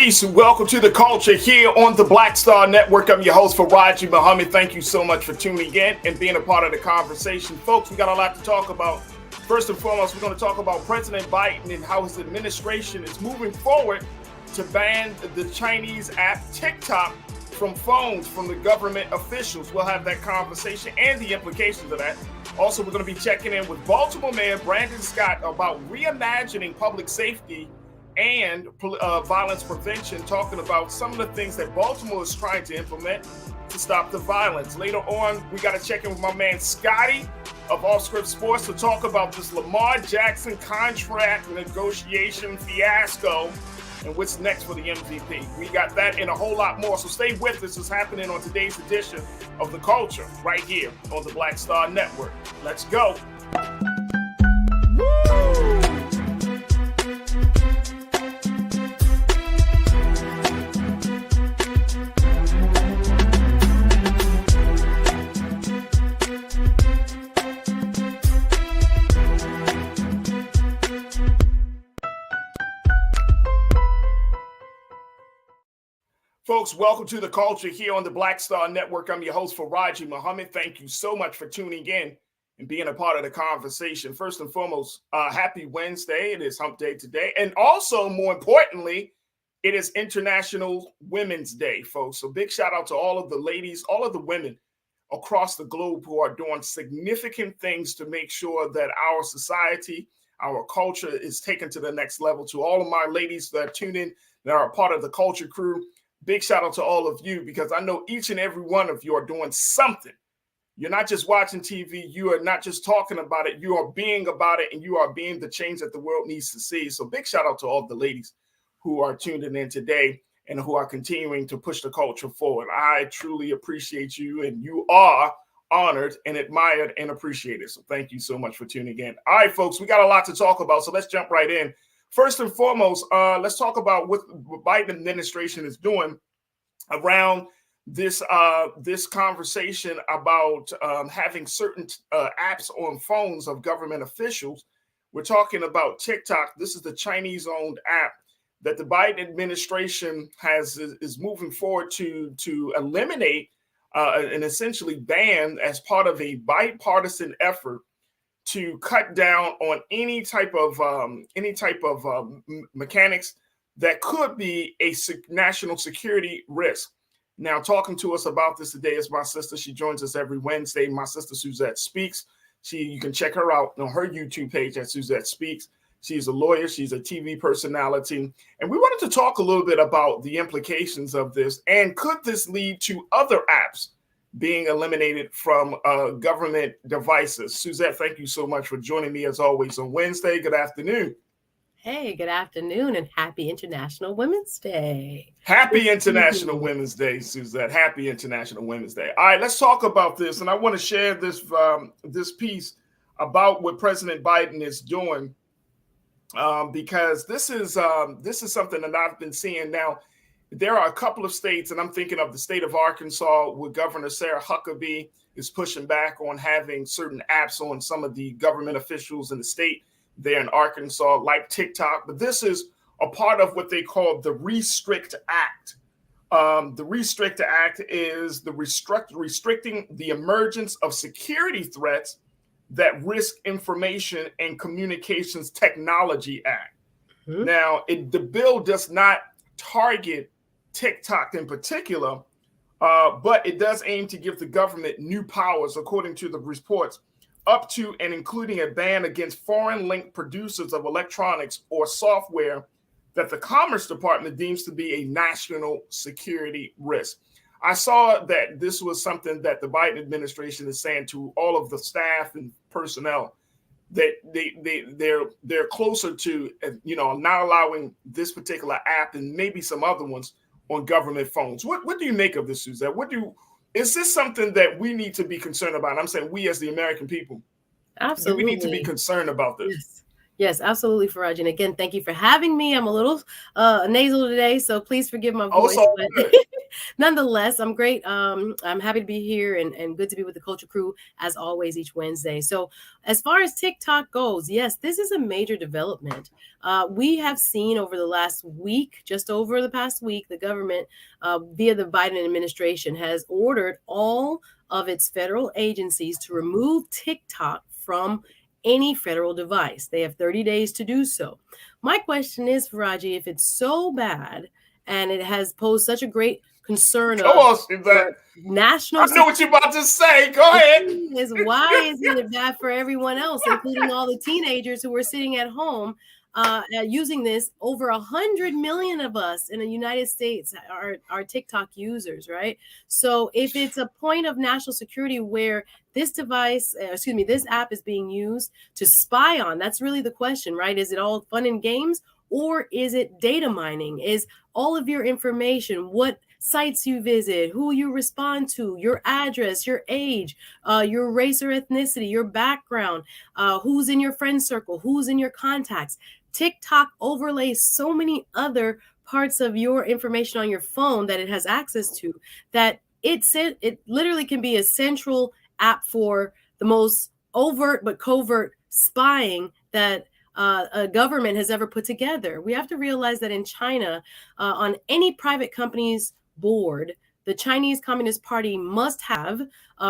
Peace and welcome to the culture here on the Black Star Network. I'm your host, Faraji Muhammad. Thank you so much for tuning in and being a part of the conversation. Folks, we got a lot to talk about. First and foremost, we're going to talk about President Biden and how his administration is moving forward to ban the Chinese app TikTok from phones from the government officials. We'll have that conversation and the implications of that. Also, we're going to be checking in with Baltimore Mayor Brandon Scott about reimagining public safety and violence prevention, talking about some of the things that Baltimore is trying to implement to stop the violence. Later on, we got to check in with my man Scotty of Off Script Sports to talk about this Lamar Jackson contract negotiation fiasco and what's next for the MVP. We got that and a whole lot more. So stay with us. It's happening on today's edition of The Culture right here on the Black Star Network. Let's go. Folks, welcome to The Culture here on the Black Star Network. I'm your host, Faraji Muhammad. Thank you so much for tuning in and being a part of the conversation. First and foremost, happy Wednesday. It is Hump Day today. And also, more importantly, it is International Women's Day, folks. So big shout out to all of the ladies, all of the women across the globe who are doing significant things to make sure that our society, our culture is taken to the next level. To all of my ladies that tune in, that are a part of the culture crew, big shout out to all of you, because I know each and every one of you are doing something. You're not just watching TV. You are not just talking about it. You are being about it, and you are being the change that the world needs to see. So big shout out to all the ladies who are tuning in today and who are continuing to push the culture forward. I truly appreciate you, and you are honored and admired and appreciated. So thank you so much for tuning in. All right, folks, we got a lot to talk about, so let's jump right in. First and foremost, let's talk about what the Biden administration is doing around this conversation about having certain apps on phones of government officials. We're talking about TikTok. This is the Chinese-owned app that the Biden administration is moving forward to eliminate and essentially ban as part of a bipartisan effort to cut down on any type of mechanics that could be a national security risk. Now, talking to us about this today is my sister. She joins us every Wednesday. My sister Suzette Speaks. You can check her out on her YouTube page at Suzette Speaks. She's a lawyer. She's a TV personality. And we wanted to talk a little bit about the implications of this. And could this lead to other apps being eliminated from government devices? Suzette, thank you so much for joining me as always on Wednesday. Good afternoon. Hey, good afternoon and happy International Women's Day. Happy International Women's Day, Suzette. Happy International Women's Day. All right, let's talk about this. And I want to share this piece about what President Biden is doing because this is something that I've been seeing now. There are a couple of states, and I'm thinking of the state of Arkansas, where Governor Sarah Huckabee is pushing back on having certain apps on some of the government officials in the state there in Arkansas, like TikTok. But this is a part of what they call the Restrict Act. The Restrict Act is the restricting the emergence of security threats that risk information and communications technology act. Mm-hmm. Now, the bill does not target TikTok in particular, but it does aim to give the government new powers, according to the reports, up to and including a ban against foreign-linked producers of electronics or software that the Commerce Department deems to be a national security risk. I saw that this was something that the Biden administration is saying to all of the staff and personnel, that they're closer to, not allowing this particular app and maybe some other ones on government phones. What do you make of this, Suzette? Is this something that we need to be concerned about? I'm saying we as the American people. Absolutely. Do we need to be concerned about this? Yes. Yes, absolutely, Faraj. And again, thank you for having me. I'm a little nasal today, so please forgive my voice. Also, But nonetheless, I'm great. I'm happy to be here and good to be with the Culture Crew as always each Wednesday. So, as far as TikTok goes, yes, this is a major development. We have seen over the last week, just over the past week, the government, via the Biden administration, has ordered all of its federal agencies to remove TikTok from any federal device. They have 30 days to do so. My question is, Faraji, if it's so bad and it has posed such a great concern come on, Suzette. for national I know what you're about to say. Go ahead. is why isn't it bad for everyone else, including all the teenagers who were sitting at home using this? Over 100 million of us in the United States are TikTok users, right? So if it's a point of national security where this this app is being used to spy on, that's really the question, right? Is it all fun and games, or is it data mining? Is all of your information, what sites you visit, who you respond to, your address, your age, your race or ethnicity, your background, who's in your friend circle, who's in your contacts. TikTok overlays so many other parts of your information on your phone that it has access to, that it literally can be a central app for the most overt but covert spying that a government has ever put together. We have to realize that in China, on any private company's board, the Chinese Communist Party must have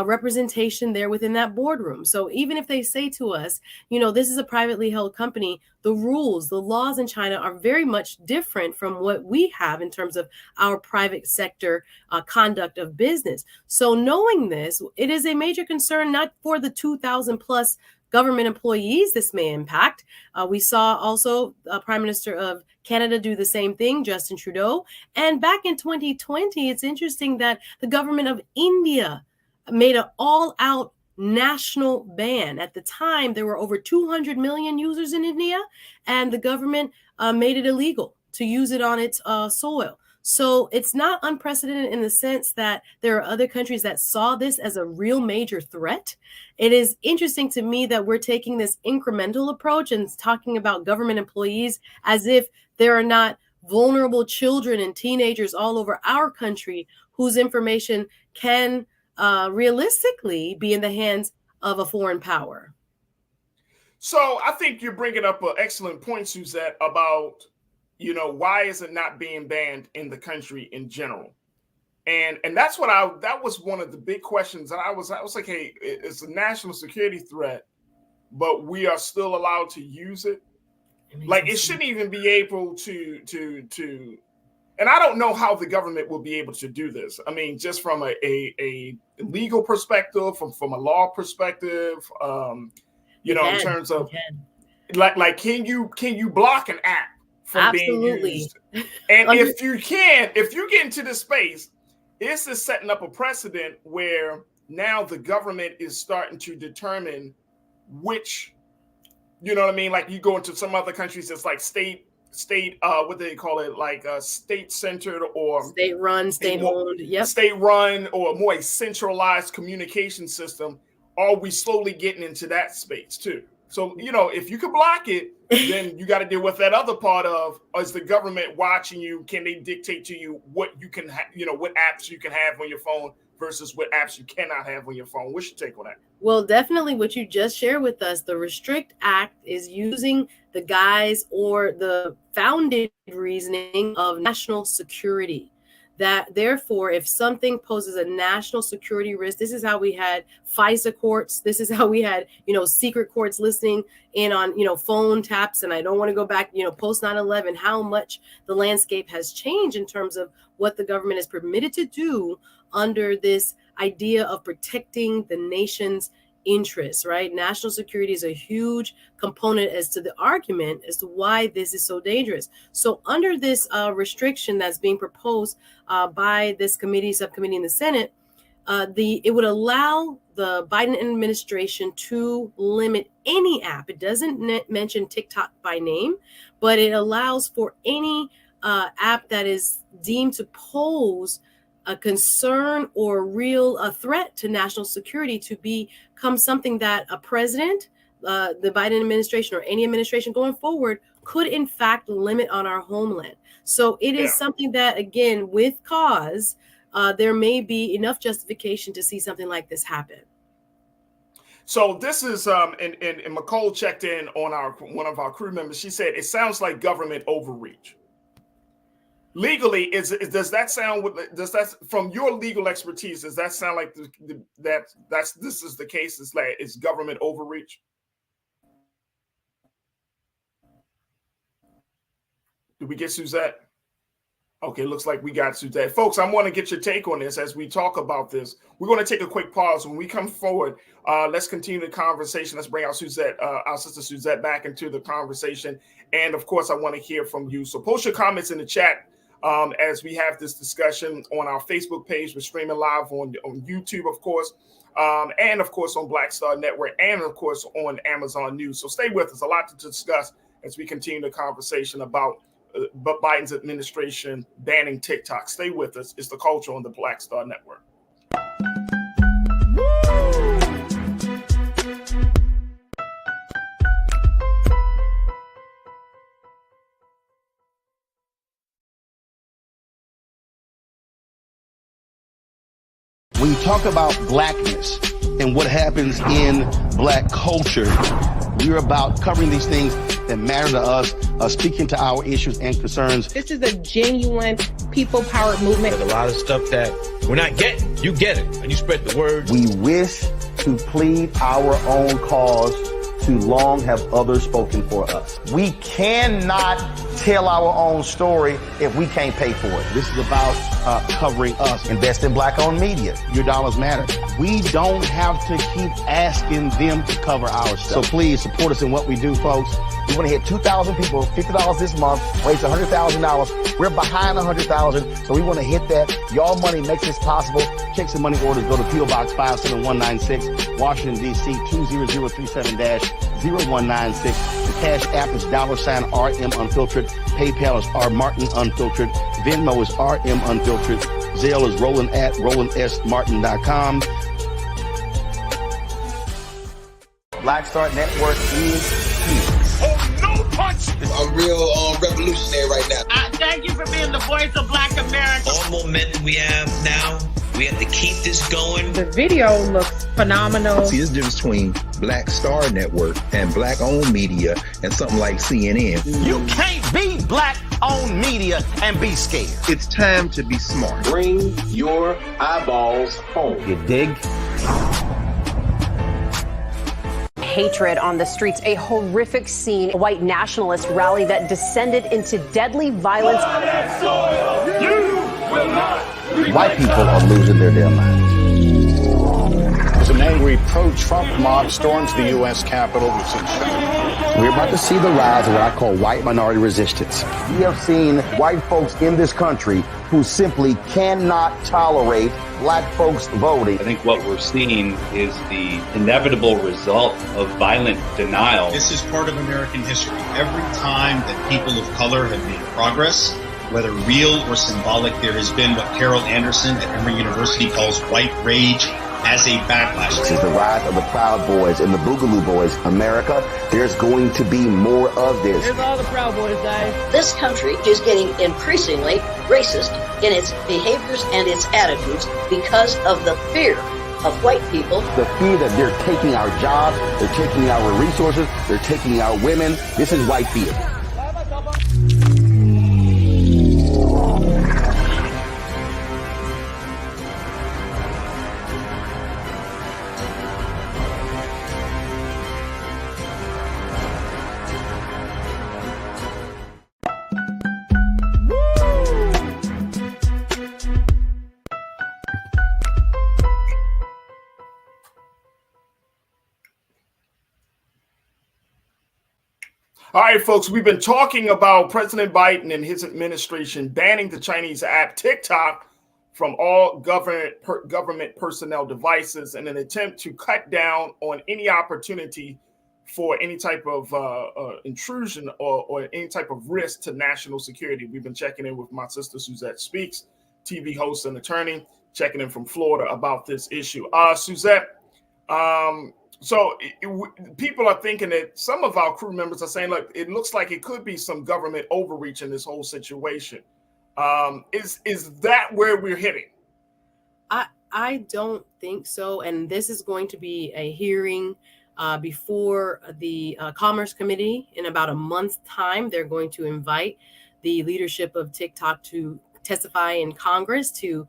representation there within that boardroom. So even if they say to us, this is a privately held company, the rules, the laws in China are very much different from what we have in terms of our private sector conduct of business. So knowing this, it is a major concern, not for the 2,000 plus government employees this may impact. We saw also Prime Minister of Canada do the same thing, Justin Trudeau. And back in 2020, it's interesting that the government of India made an all-out national ban. At the time, there were over 200 million users in India, and the government made it illegal to use it on its soil. So it's not unprecedented in the sense that there are other countries that saw this as a real major threat. It is interesting to me that we're taking this incremental approach and talking about government employees as if there are not vulnerable children and teenagers all over our country whose information can realistically be in the hands of a foreign power. So I think you're bringing up an excellent point, Suzette, about why is it not being banned in the country in general? And that's that was one of the big questions that I was like, hey, it's a national security threat, but we are still allowed to use it. Like it shouldn't even be able to and I don't know how the government will be able to do this. I mean, just from a legal perspective, from a law perspective, in terms of like can you block an app from Absolutely. being used? And if you get into this space, this is setting up a precedent where now the government is starting to determine which, like you go into some other countries, it's like state, what do they call it? Like state centered or state run, state owned. Yep. State run or more a centralized communication system. Are we slowly getting into that space too? So, if you could block it, then you got to deal with that other part of, is the government watching you? Can they dictate to you what you can, what apps you can have on your phone versus what apps you cannot have on your phone? What's your take on that? Well, definitely what you just shared with us, the Restrict Act is using the guise or the founded reasoning of national security. That therefore, if something poses a national security risk, this is how we had FISA courts. This is how we had, secret courts listening in on, phone taps. And I don't want to go back, post 9/11, how much the landscape has changed in terms of what the government is permitted to do under this idea of protecting the nation's interests, right? National security is a huge component as to the argument as to why this is so dangerous. So under this restriction that's being proposed by this subcommittee in the Senate, it would allow the Biden administration to limit any app. It doesn't mention TikTok by name, but it allows for any app that is deemed to pose a concern or a threat to national security to become something that a president, the Biden administration or any administration going forward could in fact limit on our homeland. So it is something that, again, with cause, there may be enough justification to see something like this happen. So this is and McCole checked in on one of our crew members. She said it sounds like government overreach. Legally, does that from your legal expertise, does that sound like this is the case? It's government overreach? Did we get Suzette? Okay, looks like we got Suzette. Folks, I want to get your take on this as we talk about this. We're going to take a quick pause. When we come forward, let's continue the conversation. Let's bring our sister Suzette back into the conversation. And of course, I want to hear from you. So post your comments in the chat as we have this discussion on our Facebook page. We're streaming live on YouTube, of course, and of course on Black Star Network, and of course on Amazon News. So stay with us. A lot to discuss as we continue the conversation about Biden's administration banning TikTok. Stay with us. It's The Culture on the Black Star Network. When you talk about blackness and what happens in black culture, we're about covering these things that matter to us, speaking to our issues and concerns. This is a genuine people-powered movement. There's a lot of stuff that we're not getting. You get it, and you spread the word. We wish to plead our own cause. Too long have others spoken for us. We cannot tell our own story if we can't pay for it. This is about covering us. Invest in black-owned media. Your dollars matter. We don't have to keep asking them to cover our stuff. So please support us in what we do, folks. We want to hit 2,000 people, $50 this month, raise $100,000. We're behind 100,000, so we want to hit that. Y'all money makes this possible. Checks and money orders go to P.O. Box 57196, Washington, D.C. 20037-0196. The Cash App is $RM Unfiltered. PayPal is R Martin Unfiltered. Venmo is RM Unfiltered. Zelle is roland@rolandsmartin.com. Black Star Network is here. Oh, no punch! I'm real revolutionary right now. Thank you for being the voice of Black America. All momentum we have now, we have to keep this going. The video looks phenomenal. See, there's a difference between Black Star Network and black-owned media and something like CNN. You can't be black-owned media and be scared. It's time to be smart. Bring your eyeballs home. You dig? Hatred on the streets, a horrific scene, a white nationalist rally that descended into deadly violence. White people are losing their damn minds. As an angry pro-Trump mob storms the U.S. Capitol, we've seen We're about to see the rise of what I call white minority resistance. We have seen white folks in this country who simply cannot tolerate black folks voting. I think what we're seeing is the inevitable result of violent denial. This is part of American history. Every time that people of color have made progress, whether real or symbolic, there has been what Carol Anderson at Emory University calls white rage as a backlash. This is the rise of the Proud Boys and the Boogaloo Boys. America, there's going to be more of this. Here's all the Proud Boys, guys. This country is getting increasingly racist in its behaviors and its attitudes because of the fear of white people. The fear that they're taking our jobs, they're taking our resources, they're taking our women. This is white fear. All right, folks, we've been talking about President Biden and his administration banning the Chinese app TikTok from all government personnel devices in an attempt to cut down on any opportunity for any type of intrusion or any type of risk to national security. We've been checking in with my sister Suzette Speaks, TV host and attorney, checking in from Florida about this issue. Suzette, So people are thinking that some of our crew members are saying, look, it looks like it could be some government overreach in this whole situation. Is that where we're heading? I don't think so. And this is going to be a hearing before the Commerce Committee in about a month's time. They're going to invite the leadership of TikTok to testify in Congress to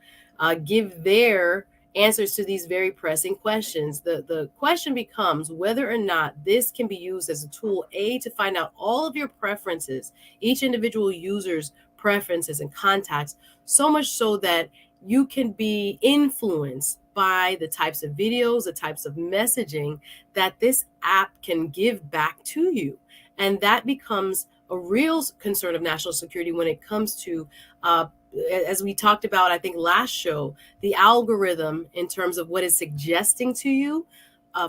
give their answers to these very pressing questions. The question becomes whether or not this can be used as a tool, to find out all of your preferences, each individual user's preferences and contacts, so much so that you can be influenced by the types of videos, the types of messaging that this app can give back to you. And that becomes a real concern of national security when it comes to, as we talked about, I think last show, the algorithm in terms of what is suggesting to you,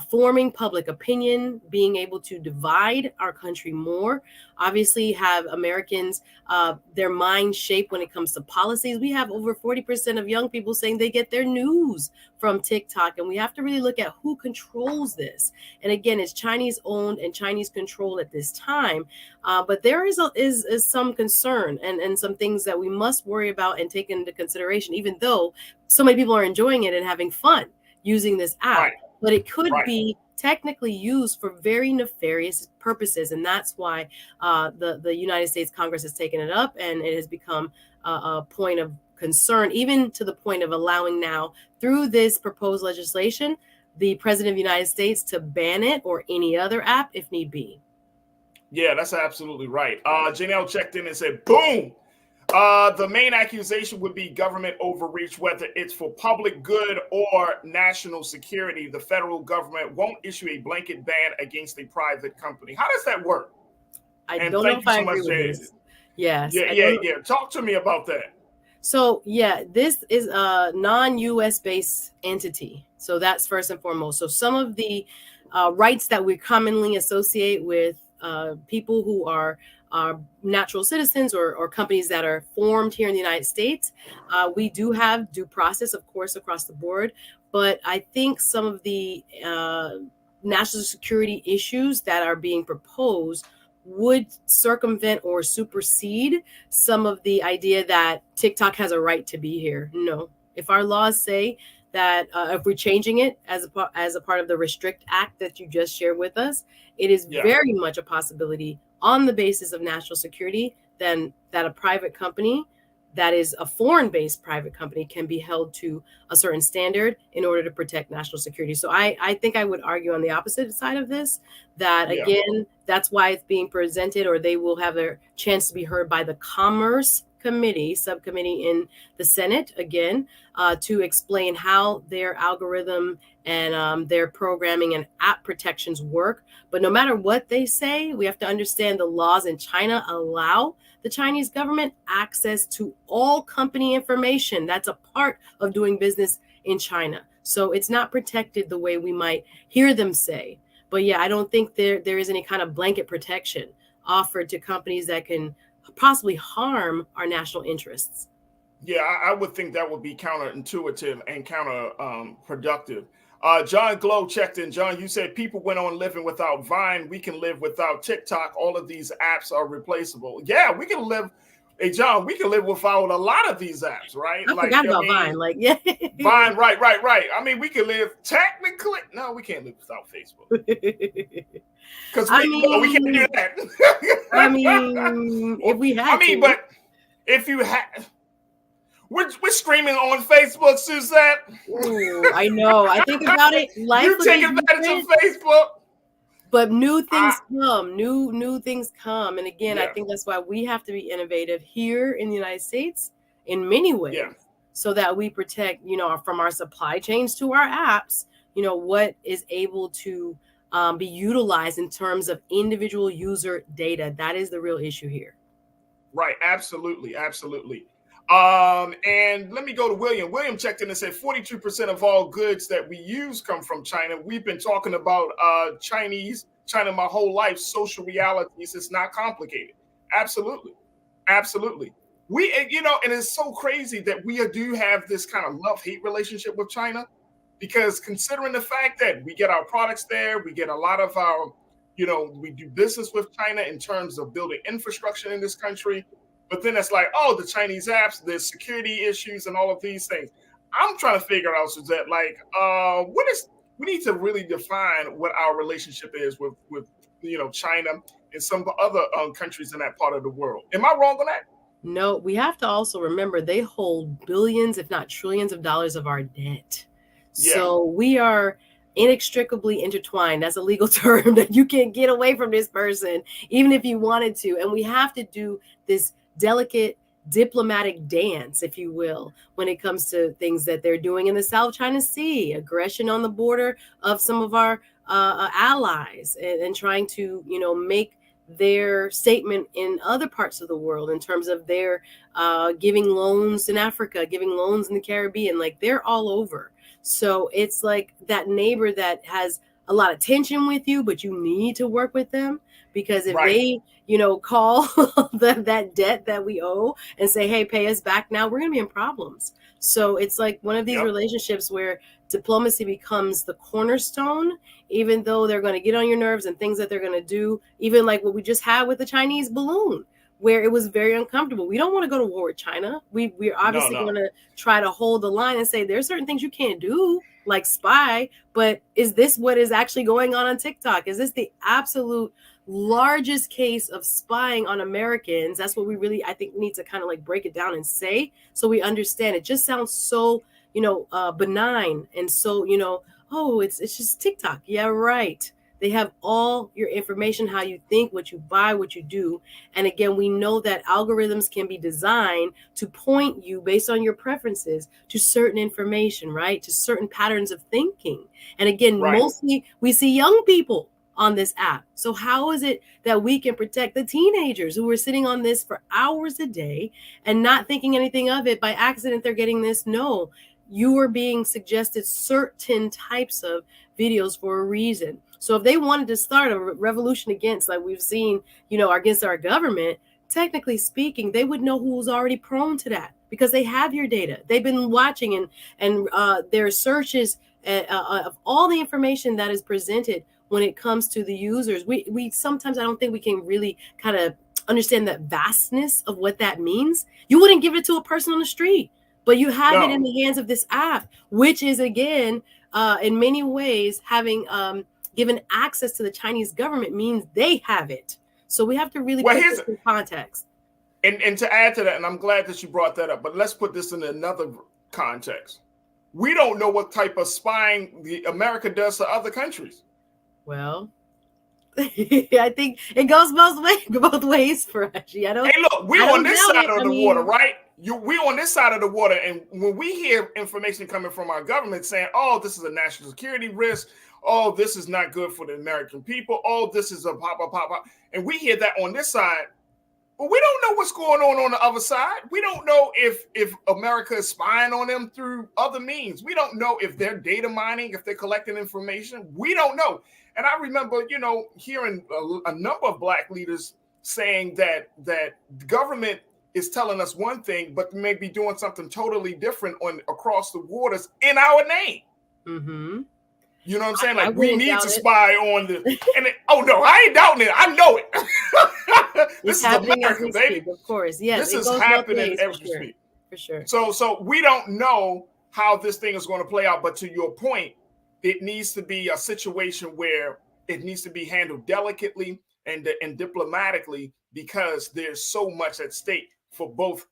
forming public opinion, being able to divide our country more, obviously have Americans, their mind shaped when it comes to policies. We have over 40% of young people saying they get their news from TikTok, and we have to really look at who controls this. And again, it's Chinese owned and Chinese controlled at this time, but there is some concern and some things that we must worry about and take into consideration, even though so many people are enjoying it and having fun using this app. Right. But it could be technically used for very nefarious purposes. And that's why the United States Congress has taken it up, and it has become a point of concern, even to the point of allowing now, through this proposed legislation, the President of the United States to ban it or any other app if need be. Yeah, that's absolutely right. Janelle checked in and said, boom. The main accusation would be government overreach, whether it's for public good or national security. The federal government won't issue a blanket ban against a private company. How does that work? I don't know if I agree with this. Yes. Yeah. Talk to me about that. So, yeah, this is a non-U.S. based entity. So that's first and foremost. So some of the rights that we commonly associate with people who are natural citizens or companies that are formed here in the United States. We do have due process, of course, across the board. But I think some of the national security issues that are being proposed would circumvent or supersede some of the idea that TikTok has a right to be here. No. If our laws say that if we're changing it as a part of the Restrict Act that you just shared with us, it is very much a possibility on the basis of national security, then that a private company that is a foreign-based private company can be held to a certain standard in order to protect national security. So I think I would argue on the opposite side of this, that again, that's why it's being presented, or they will have a chance to be heard by the Commerce Committee, subcommittee in the Senate, again, to explain how their algorithm and their programming and app protections work. But no matter what they say, we have to understand the laws in China allow the Chinese government access to all company information. That's a part of doing business in China. So it's not protected the way we might hear them say. But yeah, I don't think there is any kind of blanket protection offered to companies that can possibly harm our national interests. Yeah, I would think that would be counterintuitive and counterproductive. John Glow checked in. John, you said people went on living without Vine. We can live without TikTok. All of these apps are replaceable. Yeah, we can live. Hey, John, we can live without a lot of these apps, right? I forgot about Vine. Vine, right. I mean, we can live technically. No, we can't live without Facebook. Because we can't do that. I mean, if we had to. But if you had... We're streaming on Facebook, Suzette. Ooh, I know. I think about it. Life you take advantage of Facebook. But new things come. New things come. And again, I think that's why we have to be innovative here in the United States in many ways, so that we protect, from our supply chains to our apps, what is able to be utilized in terms of individual user data. That is the real issue here. Right. Absolutely. And let me go to William. William checked in and said 42% of all goods that we use come from China. We've been talking about China my whole life, social realities. It's not complicated. Absolutely. We, and it's so crazy that we do have this kind of love-hate relationship with China, because considering the fact that we get our products there, we get a lot of our, we do business with China in terms of building infrastructure in this country. But then it's like, oh, the Chinese apps, there's security issues and all of these things. I'm trying to figure out, Suzette, like, we need to really define what our relationship is with China and some other countries in that part of the world. Am I wrong on that? No, we have to also remember they hold billions, if not trillions of dollars of our debt. Yeah. So we are inextricably intertwined. That's a legal term that you can't get away from this person, even if you wanted to. And we have to do this delicate diplomatic dance, if you will, when it comes to things that they're doing in the South China Sea, aggression on the border of some of our allies, and trying to, make their statement in other parts of the world in terms of their giving loans in Africa, giving loans in the Caribbean. Like, they're all over. So it's like that neighbor that has a lot of tension with you, but you need to work with them, because if they, call that debt that we owe and say, hey, pay us back now, we're going to be in problems. So it's like one of these relationships where diplomacy becomes the cornerstone, even though they're going to get on your nerves and things that they're going to do, even like what we just had with the Chinese balloon, where it was very uncomfortable. We don't want to go to war with China. We're obviously going to try to hold the line and say there's certain things you can't do, like spy. But is this what is actually going on TikTok? Is this the absolute largest case of spying on Americans? That's what we really, I think, need to kind of like break it down and say, so we understand. It just sounds so, benign and so, oh, it's just TikTok. Yeah, right. They have all your information, how you think, what you buy, what you do. And again, we know that algorithms can be designed to point you based on your preferences to certain information, right? To certain patterns of thinking. And again, mostly we see young people on this app. So how is it that we can protect the teenagers who are sitting on this for hours a day and not thinking anything of it? By accident, they're getting this. No, you are being suggested certain types of videos for a reason. So if they wanted to start a revolution against, like we've seen, against our government, technically speaking, they would know who's already prone to that, because they have your data. They've been watching and their searches of all the information that is presented when it comes to the users. We sometimes, I don't think we can really kind of understand that vastness of what that means. You wouldn't give it to a person on the street, but you have it in the hands of this app, which is, again, in many ways, having given access to the Chinese government means they have it. So we have to really put this in context. And to add to that, and I'm glad that you brought that up, but let's put this in another context. We don't know what type of spying America does to other countries. Well, I think it goes both ways for us. Hey, look, we're on this side of the water, right? We're on this side of the water, and when we hear information coming from our government saying, oh, this is a national security risk, oh, this is not good for the American people, oh, this is a pop, and we hear that on this side, but we don't know what's going on the other side. We don't know if America is spying on them through other means. We don't know if they're data mining, if they're collecting information. We don't know. And I remember, hearing a number of Black leaders saying that the government is telling us one thing, but may be doing something totally different across the waters in our name. Mm-hmm. You know what I'm saying? Like, we need to spy on the. And oh no, I ain't doubting it. I know it. This is America, baby. Of course, yes. This is happening as we speak. For sure. So we don't know how this thing is going to play out. But to your point, it needs to be a situation where it needs to be handled delicately and diplomatically, because there's so much at stake for both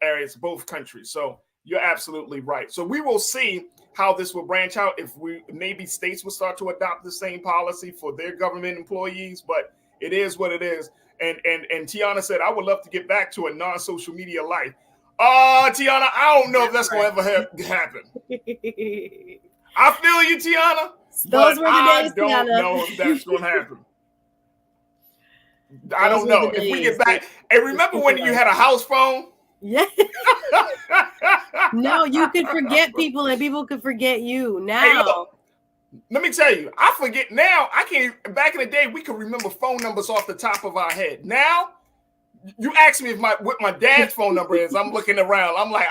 areas, both countries. So you're absolutely right. So we will see how this will branch out, if maybe states will start to adopt the same policy for their government employees, but it is what it is. And Tiana said, I would love to get back to a non-social media life. Tiana, I don't know if that's going to ever happen. I feel you, Tiana. Those were the days, I don't know if that's going to happen. I don't know. If we get back, and remember when you had a house phone? Yeah. No, you could forget people and people could forget you. Now, hey, look, let me tell you, I forget now. I can't. Back in the day, we could remember phone numbers off the top of our head. Now, you ask me what my dad's phone number is. I'm looking around. I'm like,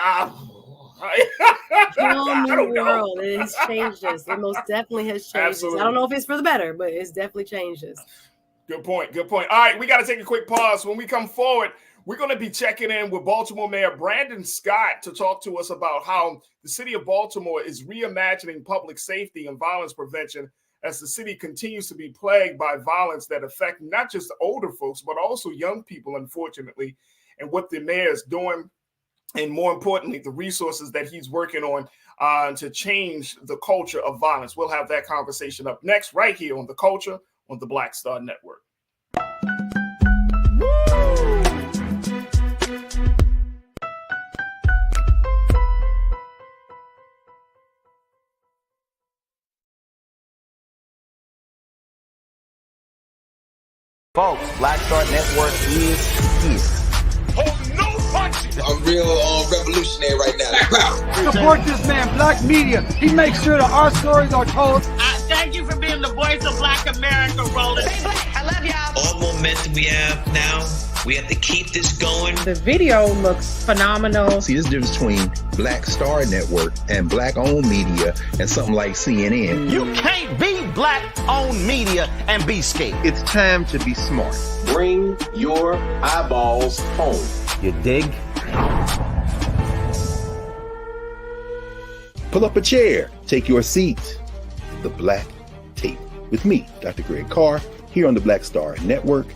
Whole new world. It has changed us. It most definitely has changed us. I don't know if it's for the better, but it's definitely changed us. Good point. Good point. All right, we got to take a quick pause. When we come forward, we're going to be checking in with Baltimore Mayor Brandon Scott to talk to us about how the city of Baltimore is reimagining public safety and violence prevention as the city continues to be plagued by violence that affect not just older folks, but also young people, unfortunately, and what the mayor is doing, and more importantly, the resources that he's working on to change the culture of violence. We'll have that conversation up next right here on The Culture on the Black Star Network. Folks, Black Star Network is here. Oh, no punches! I'm real revolutionary right now. Support this man, Black Media. He makes sure that our stories are told. Thank you for being the voice of Black America, Roland. Stay black. I love y'all. All momentum we have now, we have to keep this going. The video looks phenomenal. See, there's a difference between Black Star Network and black-owned media and something like CNN. You can't be black-owned media and be scared. It's time to be smart. Bring your eyeballs home. You dig? Pull up a chair. Take your seat. The Black Tape with me, Dr. Greg Carr, here on the Black Star Network.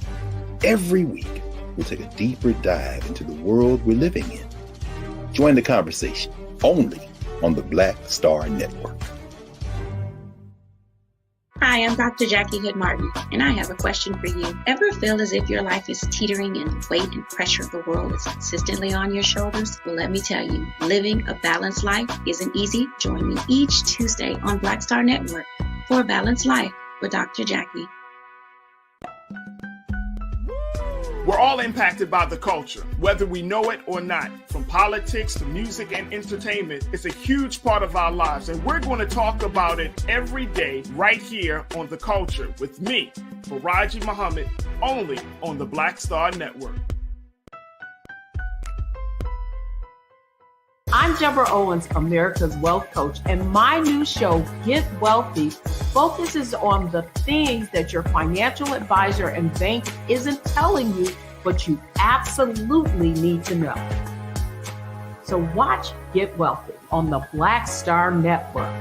Every week, we'll take a deeper dive into the world we're living in. Join the conversation only on the Black Star Network. Hi, I'm Dr. Jackie Hood Martin, and I have a question for you. Ever feel as if your life is teetering and the weight and pressure of the world is consistently on your shoulders? Well, let me tell you, living a balanced life isn't easy. Join me each Tuesday on Black Star Network for A Balanced Life with Dr. Jackie. We're all impacted by the culture, whether we know it or not. From politics to music and entertainment, it's a huge part of our lives, and we're going to talk about it every day right here on The Culture with me, Faraji Muhammad, only on the Black Star Network. I'm Deborah Owens, America's Wealth Coach, and my new show, Get Wealthy, focuses on the things that your financial advisor and bank isn't telling you, but you absolutely need to know. So watch Get Wealthy on the Black Star Network.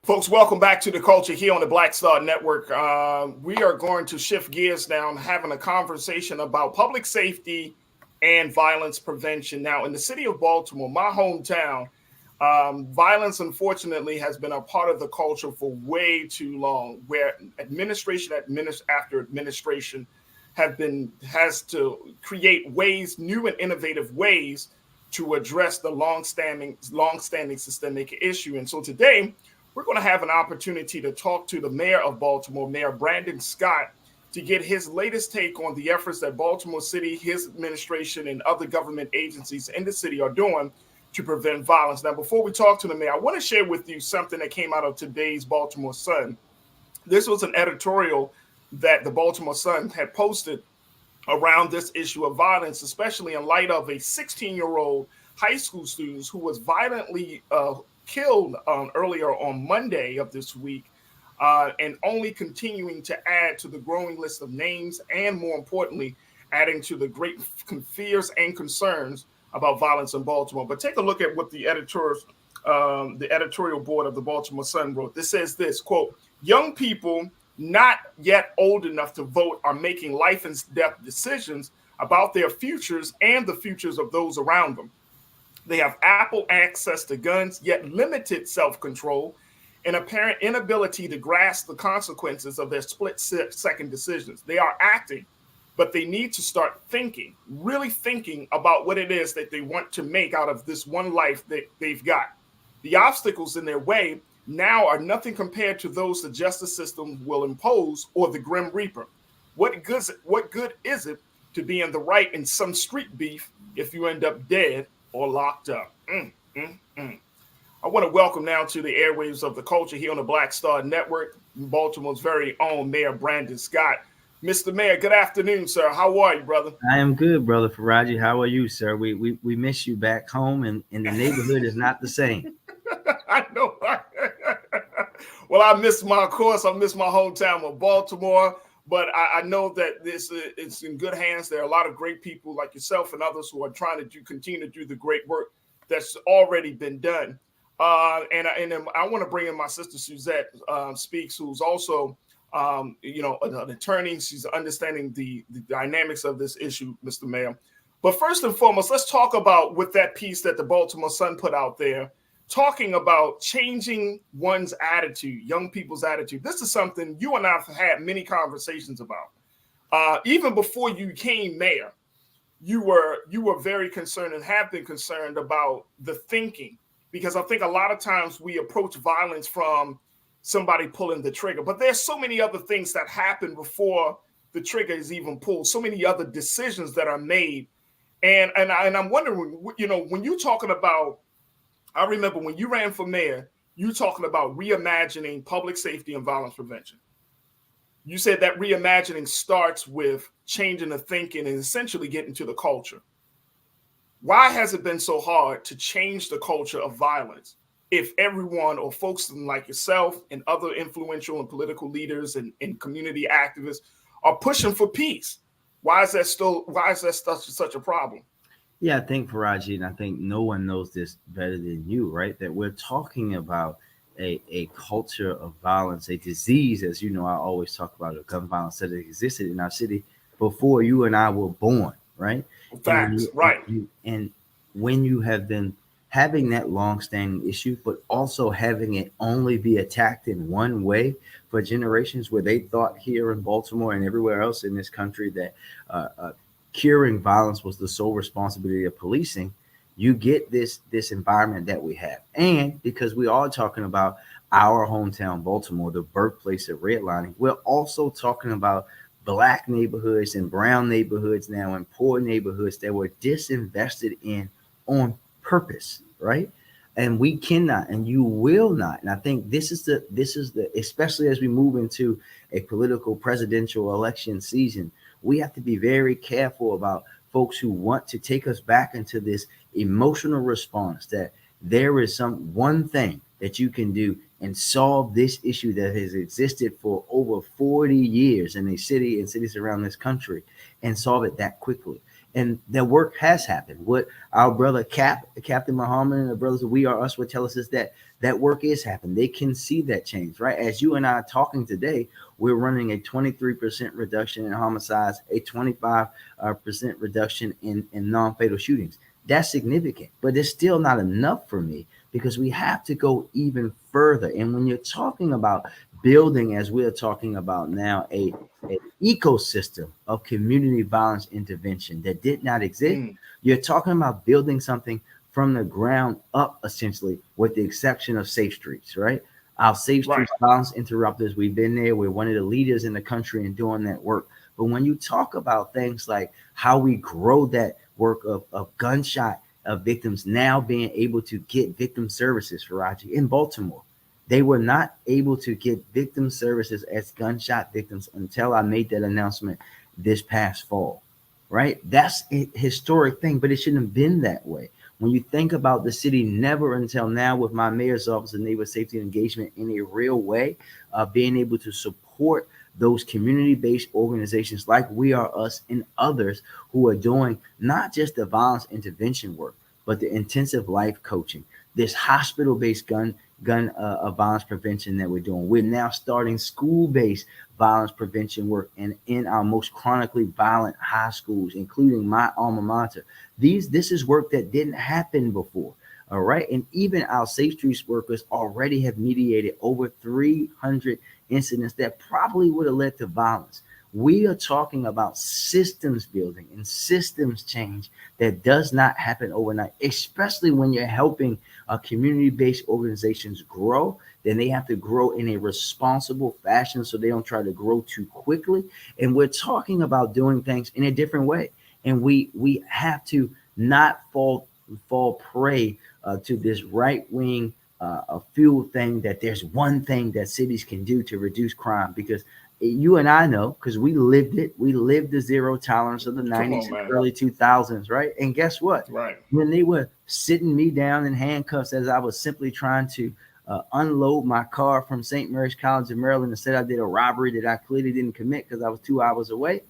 Folks, welcome back to The Culture here on the Black Star Network. We are going to shift gears now and having a conversation about public safety and violence prevention. Now, in the city of Baltimore, my hometown, violence, unfortunately, has been a part of the culture for way too long, where administration after administration has to create ways, new and innovative ways to address the long-standing systemic issue. And so today, we're going to have an opportunity to talk to the mayor of Baltimore, Mayor Brandon Scott, to get his latest take on the efforts that Baltimore City, his administration, and other government agencies in the city are doing to prevent violence. Now, before we talk to the mayor, I want to share with you something that came out of today's Baltimore Sun. This was an editorial that the Baltimore Sun had posted around this issue of violence, especially in light of a 16-year-old high school student who was violently killed earlier on Monday of this week, and only continuing to add to the growing list of names, and more importantly, adding to the great fears and concerns about violence in Baltimore. But take a look at what the editorial board of the Baltimore Sun wrote. This says this, quote, "Young people not yet old enough to vote are making life and death decisions about their futures and the futures of those around them. They have ample access to guns, yet limited self-control and apparent inability to grasp the consequences of their split-second decisions. They are acting, but they need to start thinking, really thinking about what it is that they want to make out of this one life that they've got. The obstacles in their way now are nothing compared to those the justice system will impose or the Grim Reaper. What good is it to be in the right in some street beef if you end up dead or locked up. I want to welcome now to the airwaves of the culture here on the Black Star Network, Baltimore's very own Mayor Brandon Scott. Mr. Mayor, good afternoon, sir. How are you, brother? I am good, brother Faraji. How are you, sir? We miss you back home, and the neighborhood is not the same. I know. Well, I miss my hometown of Baltimore, but I know that it's in good hands. There are a lot of great people like yourself and others who are trying to continue to do the great work that's already been done. And I want to bring in my sister Suzette Speaks, who's also an attorney. She's understanding the dynamics of this issue, Mr. Mayor. But first and foremost, let's talk about with that piece that the Baltimore Sun put out there, talking about changing one's attitude, young people's attitude. This is something you and I have had many conversations about. Even before you became mayor, you were very concerned and have been concerned about the thinking, because I think a lot of times we approach violence from somebody pulling the trigger, but there's so many other things that happen before the trigger is even pulled, so many other decisions that are made. And I'm wondering, when you're talking about, I remember when you ran for mayor, you talking about reimagining public safety and violence prevention. You said that reimagining starts with changing the thinking and essentially getting to the culture. Why has it been so hard to change the culture of violence if everyone, or folks like yourself and other influential and political leaders and community activists are pushing for peace? Why is that such a problem? Yeah, I think, Faraji, and I think no one knows this better than you, right? That we're talking about a culture of violence, a disease, as you know, I always talk about a gun violence that existed in our city before you and I were born, right? Facts, right. And when you have been having that long-standing issue, but also having it only be attacked in one way for generations, where they thought here in Baltimore and everywhere else in this country that curing violence was the sole responsibility of policing, you get this environment that we have. And because we are talking about our hometown, Baltimore, the birthplace of redlining, we're also talking about Black neighborhoods and brown neighborhoods now, and poor neighborhoods that were disinvested in on purpose, right? And we cannot, and you will not. And I think this is the especially as we move into a political presidential election season, we have to be very careful about folks who want to take us back into this emotional response that there is one thing that you can do and solve this issue that has existed for over 40 years in a city and cities around this country, and solve it that quickly. And the work has happened. What our brother Captain Muhammad and the brothers of We Are Us would tell us is that work is happening. They can see that change, right? As you and I are talking today, we're running a 23% reduction in homicides, a 25% reduction in non-fatal shootings. That's significant, but it's still not enough for me, because we have to go even further. And when you're talking about building, as we're talking about now, a ecosystem of community violence intervention that did not exist, you're talking about building something from the ground up, essentially, with the exception of Safe Streets, right? Our Safe Streets violence interrupters, we've been there. We're one of the leaders in the country in doing that work. But when you talk about things like how we grow that work of gunshot victims now being able to get victim services, Faraji, in Baltimore, they were not able to get victim services as gunshot victims until I made that announcement this past fall, right? That's a historic thing, but it shouldn't have been that way. When you think about the city, never until now, with my mayor's office of neighborhood safety and engagement in a real way, being able to support those community-based organizations like We Are Us and others who are doing not just the violence intervention work, but the intensive life coaching, this hospital-based gun violence prevention that we're doing. We're now starting school-based violence prevention work in our most chronically violent high schools, including my alma mater. This is work that didn't happen before. All right. And even our Safe Streets workers already have mediated over 300 incidents that probably would have led to violence. We are talking about systems building and systems change that does not happen overnight, especially when you're helping community-based organizations grow. Then they have to grow in a responsible fashion so they don't try to grow too quickly. And we're talking about doing things in a different way. And we have to not fall prey to this right-wing fuel thing that there's one thing that cities can do to reduce crime, because you and I know, because we lived it. We lived the zero tolerance of the 90s and early 2000s, right? And guess what? Right. When they were sitting me down in handcuffs as I was simply trying to unload my car from St. Mary's College in Maryland and said I did a robbery that I clearly didn't commit because I was 2 hours away,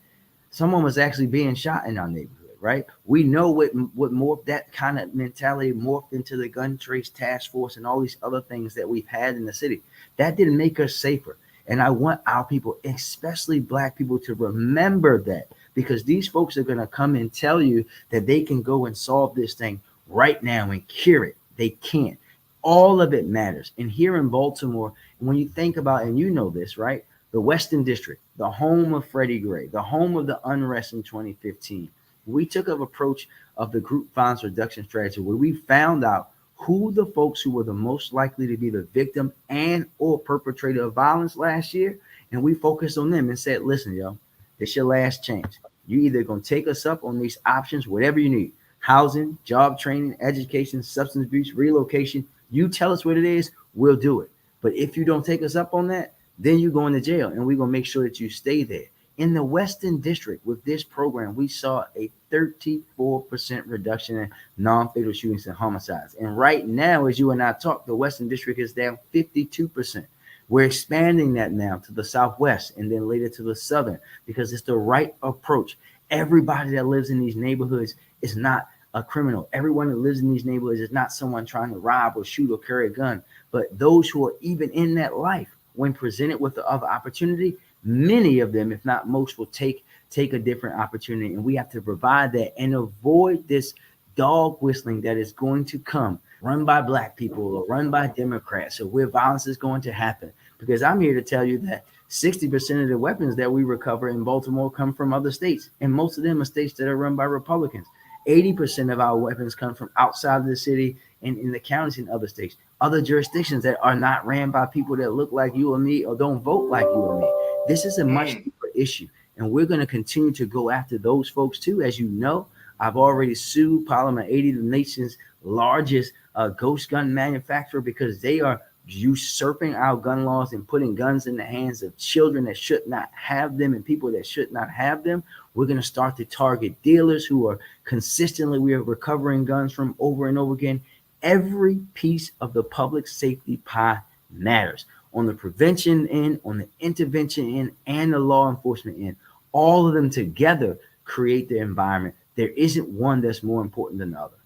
someone was actually being shot in our neighborhood, right? We know what morphed, that kind of mentality morphed into the gun trace task force and all these other things that we've had in the city. That didn't make us safer. And I want our people, especially Black people, to remember that, because these folks are going to come and tell you that they can go and solve this thing right now and cure it. They can't. All of it matters. And here in Baltimore, when you think about, and you know this, right? The Western District, the home of Freddie Gray, the home of the unrest in 2015. We took an approach of the group violence reduction strategy where we found out who the folks who were the most likely to be the victim and or perpetrator of violence last year. And we focused on them and said, listen, yo, this your last chance. You either going to take us up on these options, whatever you need, housing, job training, education, substance abuse, relocation. You tell us what it is, we'll do it. But if you don't take us up on that, then you're going to jail, and we're going to make sure that you stay there. In the Western District, with this program, we saw a 34% reduction in non-fatal shootings and homicides. And right now, as you and I talk, the Western District is down 52%. We're expanding that now to the Southwest and then later to the Southern, because it's the right approach. Everybody that lives in these neighborhoods is not a criminal. Everyone that lives in these neighborhoods is not someone trying to rob or shoot or carry a gun. But those who are even in that life, when presented with the other opportunity, many of them, if not most, will take a different opportunity. And we have to provide that and avoid this dog whistling that is going to come, run by Black people or run by Democrats, or where violence is going to happen. Because I'm here to tell you that 60% of the weapons that we recover in Baltimore come from other states, and most of them are states that are run by Republicans. 80% of our weapons come from outside of the city and in the counties in other states, other jurisdictions that are not ran by people that look like you or me or don't vote like you or me. This is a much deeper issue, and we're going to continue to go after those folks too. As you know, I've already sued Parliament 80, the nation's largest ghost gun manufacturer, because they are usurping our gun laws and putting guns in the hands of children that should not have them and people that should not have them. We're going to start to target dealers who are consistently, we are recovering guns from over and over again. Every piece of the public safety pie matters. On the prevention end, on the intervention end, and the law enforcement end, all of them together create the environment. There isn't one that's more important than the other.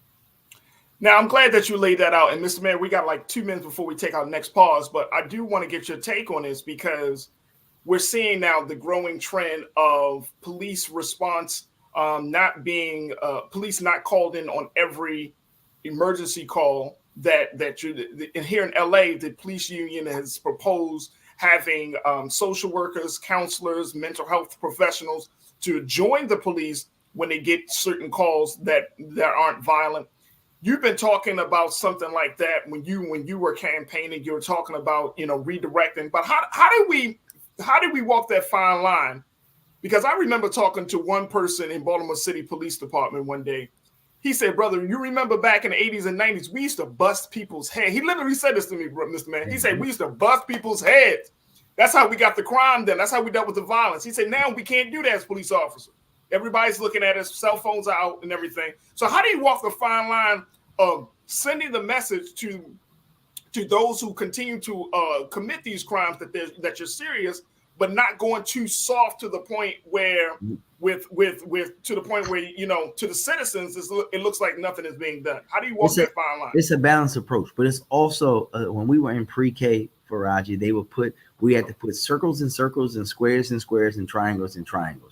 Now, I'm glad that you laid that out. And Mr. Mayor, we got like 2 minutes before we take our next pause, but I do want to get your take on this, because we're seeing now the growing trend of police response not being police not called in on every emergency call that you. And here in LA, the police union has proposed having social workers, counselors, mental health professionals to join the police when they get certain calls that aren't violent. You've been talking about something like that when you were campaigning. You were talking about redirecting. But how did we walk that fine line? Because I remember talking to one person in Baltimore City Police Department one day. He said, "Brother, you remember back in the 80s and 90s, we used to bust people's heads." He literally said this to me, Mr. Man. He said, "We used to bust people's heads. That's how we got the crime done. That's how we dealt with the violence." He said, "Now we can't do that as police officers. Everybody's looking at us, cell phones are out and everything." So how do you walk the fine line of sending the message to those who continue to commit these crimes that you're serious, but not going too soft to the point where to the citizens it looks like nothing is being done? How do you walk that fine line? It's a balanced approach, but it's also when we were in pre-K for Raji, we had to put circles and circles and squares and squares and triangles,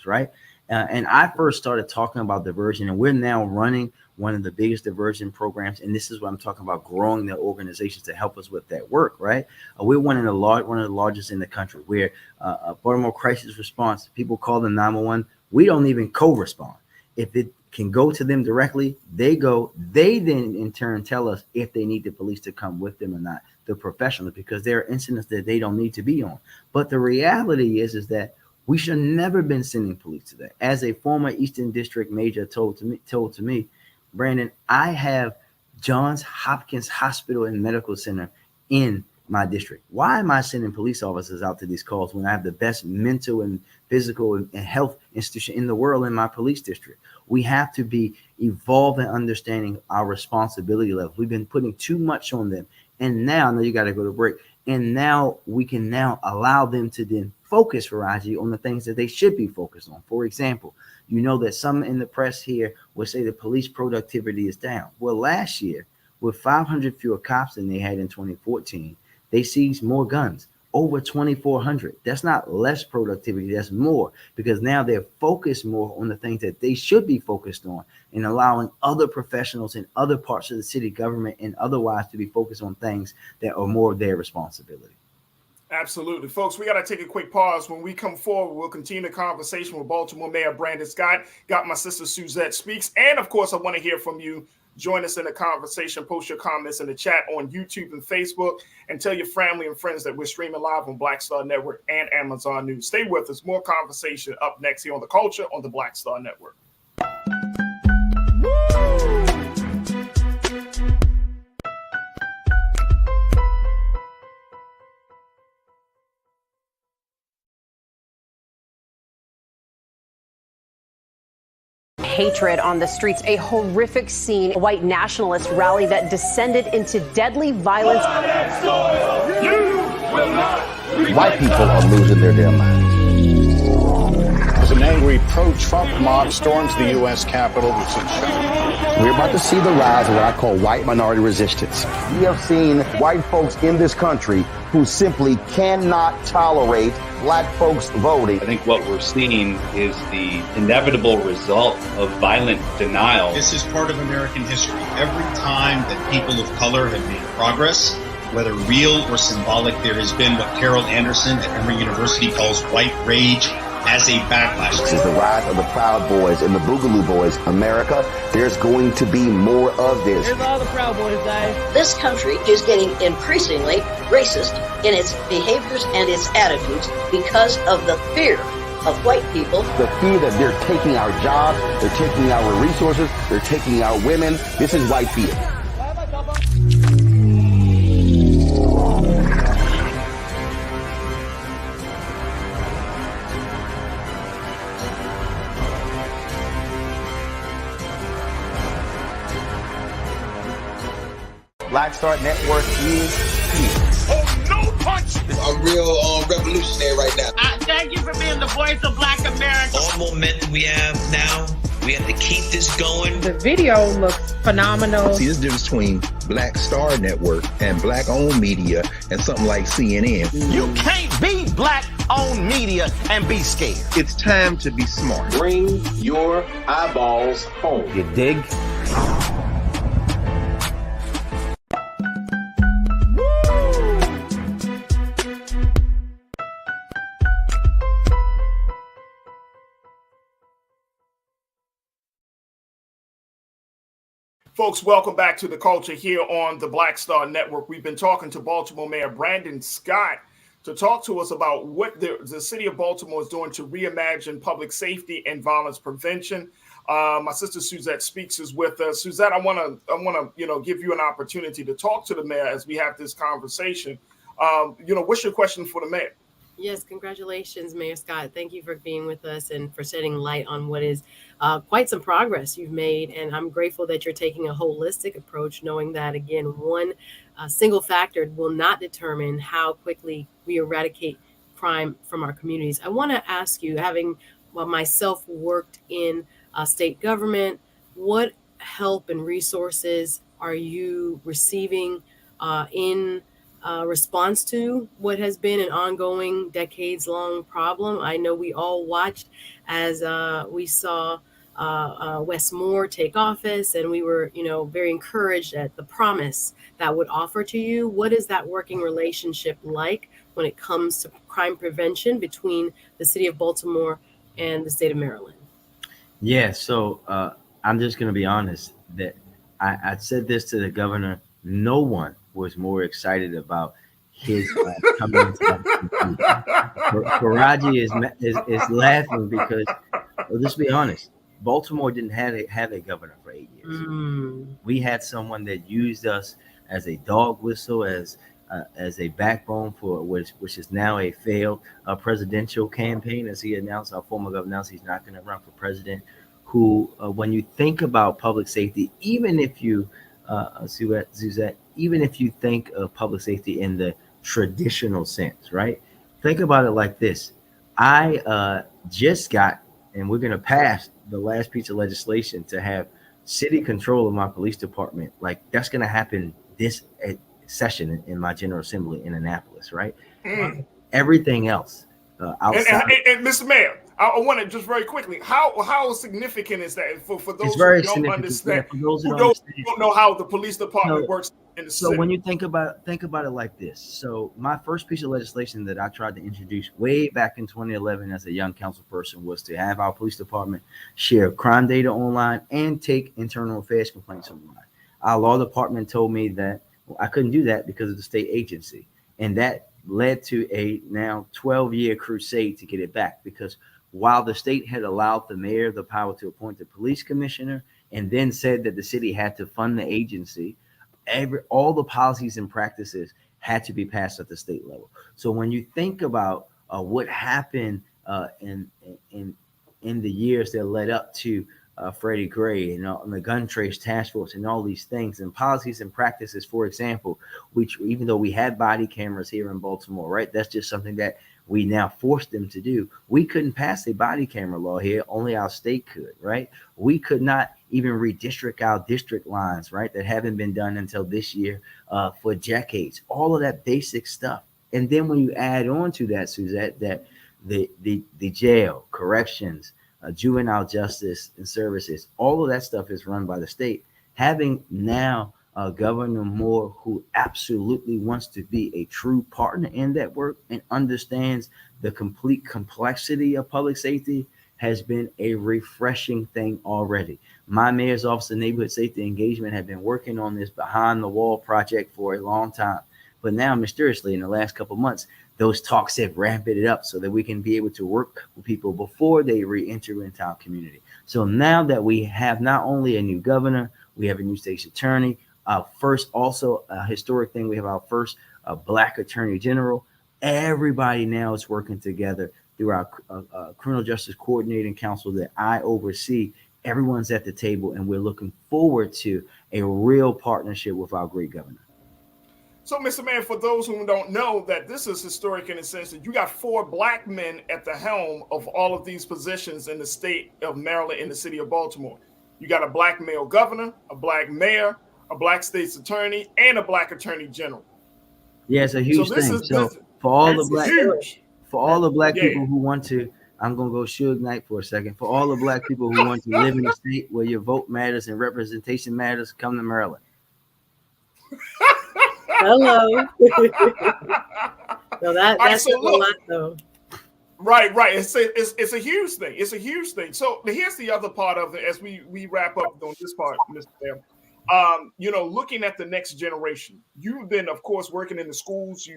right? And I first started talking about diversion, and we're now running one of the biggest diversion programs. And this is what I'm talking about, growing the organizations to help us with that work, right? We're one of the largest in the country. We're Baltimore crisis response. People call them 911. We don't even co-respond. If it can go to them directly, they go. They then in turn tell us if they need the police to come with them or not, the professionals, because there are incidents that they don't need to be on. But the reality is that we should never been sending police to that. As a former Eastern District major told to me, Brandon, I have Johns Hopkins Hospital and Medical Center in my district. Why am I sending police officers out to these calls when I have the best mental and physical and health institution in the world in my police district? We have to be evolving, understanding our responsibility level. We've been putting too much on them. And now you got to go to break. And now we can now allow them to then focus, Faraji, on the things that they should be focused on. For example, you know that some in the press here will say the police productivity is down. Well, last year, with 500 fewer cops than they had in 2014, they seized more guns, over 2,400. That's not less productivity, that's more, because now they're focused more on the things that they should be focused on, and allowing other professionals in other parts of the city government and otherwise to be focused on things that are more of their responsibility. Absolutely. Folks, we got to take a quick pause. When we come forward, we'll continue the conversation with Baltimore Mayor Brandon Scott. Got my sister Suzette Speaks. And, of course, I want to hear from you. Join us in the conversation. Post your comments in the chat on YouTube and Facebook. And tell your family and friends that we're streaming live on Black Star Network and Amazon News. Stay with us. More conversation up next here on The Culture on the Black Star Network. Hatred on the streets, a horrific scene, a white nationalist rally that descended into deadly violence. White people are losing their damn minds. As an angry pro-Trump mob storms the U.S. Capitol, we're about to see the rise of what I call white minority resistance. We have seen white folks in this country who simply cannot tolerate black folks voting. I think what we're seeing is the inevitable result of violent denial. This is part of American history. Every time that people of color have made progress, whether real or symbolic, there has been what Carol Anderson at Emory University calls white rage as a backlash. This is the rise of the Proud Boys and the Boogaloo Boys. America, there's going to be more of this. Here's all the Proud Boys, Dave. This country is getting increasingly racist in its behaviors and its attitudes because of the fear of white people. The fear that they're taking our jobs, they're taking our resources, they're taking our women. This is white fear. Black Star Network is here. Oh, no punch! I'm real revolutionary right now. Thank you for being the voice of Black America. All momentum we have now, we have to keep this going. The video looks phenomenal. See, there's a difference between Black Star Network and black-owned media and something like CNN. You can't be black-owned media and be scared. It's time to be smart. Bring your eyeballs home. You dig? Folks, welcome back to The Culture here on the Black Star Network. We've been talking to Baltimore Mayor Brandon Scott to talk to us about what the city of Baltimore is doing to reimagine public safety and violence prevention. My sister Suzette Speaks is with us. Suzette, I want to give you an opportunity to talk to the mayor as we have this conversation. What's your question for the mayor? Yes, congratulations, Mayor Scott. Thank you for being with us and for shedding light on what is quite some progress you've made. And I'm grateful that you're taking a holistic approach, knowing that, again, one single factor will not determine how quickly we eradicate crime from our communities. I want to ask you, having myself worked in state government, what help and resources are you receiving in response to what has been an ongoing, decades-long problem. I know we all watched as we saw Wes Moore take office, and we were, very encouraged at the promise that would offer to you. What is that working relationship like when it comes to crime prevention between the city of Baltimore and the state of Maryland? Yeah, so I'm just going to be honest that I said this to the governor. No one was more excited about his coming into Faraji is laughing because, well, let's be honest, Baltimore didn't have a governor for 8 years. We had someone that used us as a dog whistle, as a backbone for which is now a failed presidential campaign, as he announced. Our former governor announced he's not going to run for president. Who, when you think about public safety, even if you, Suzette, even if you think of public safety in the traditional sense, right? Think about it like this. I just got, and we're going to pass the last piece of legislation to have city control of my police department. Like, that's going to happen this session in my General Assembly in Annapolis, right? Everything else outside. And Mr. Mayor, I want to just very quickly, how significant is that for those who don't understand, who don't know how the police department works in the city? So when you think about it like this. So my first piece of legislation that I tried to introduce way back in 2011 as a young council person was to have our police department share crime data online and take internal affairs complaints online. Our law department told me that I couldn't do that because of the state agency, and that led to a now 12-year crusade to get it back, because while the state had allowed the mayor the power to appoint the police commissioner and then said that the city had to fund the agency, all the policies and practices had to be passed at the state level. So when you think about what happened in the years that led up to Freddie Gray and the gun trace task force and all these things and policies and practices, for example, which even though we had body cameras here in Baltimore, right? That's just something that we now forced them to do. We couldn't pass a body camera law here. Only our state could, right? We could not even redistrict our district lines, right? That haven't been done until this year for decades. All of that basic stuff. And then when you add on to that, Suzette, that the jail, corrections, juvenile justice and services, all of that stuff is run by the state. Having now Governor Moore, who absolutely wants to be a true partner in that work and understands the complete complexity of public safety, has been a refreshing thing already. My mayor's office of neighborhood safety engagement have been working on this behind the wall project for a long time. But now, mysteriously, in the last couple of months, those talks have ramped it up so that we can be able to work with people before they re-enter into our community. So now that we have not only a new governor, we have a new state's attorney, first, also a historic thing, we have our first Black attorney general. Everybody now is working together through our criminal justice coordinating council that I oversee. Everyone's at the table, and we're looking forward to a real partnership with our great governor. So, Mr. Mayor, for those who don't know, that this is historic in the sense that you got 4 Black men at the helm of all of these positions in the state of Maryland, in the city of Baltimore. You got a Black male governor, a Black mayor, a Black state's attorney, and a Black attorney general. Yeah, it's a huge thing. For all the Black people who want to, I'm going to go Suge Knight for a second. For all the Black people who want to live in a state where your vote matters and representation matters, come to Maryland. Hello. No, that's a lot, though. Right. It's a huge thing. It's a huge thing. So here's the other part of it as we wrap up on this part, Mr. Mayor. Looking at the next generation, you've been, of course, working in the schools.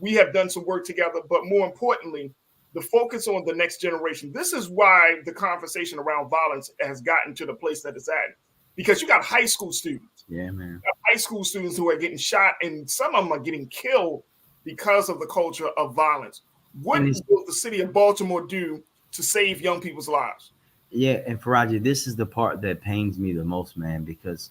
We have done some work together, but more importantly, the focus on the next generation. This is why the conversation around violence has gotten to the place that it's at, because you got high school students. Yeah, man. High school students who are getting shot, and some of them are getting killed because of the culture of violence. What will the city of Baltimore do to save young people's lives? Yeah, and Faraji, this is the part that pains me the most, man, because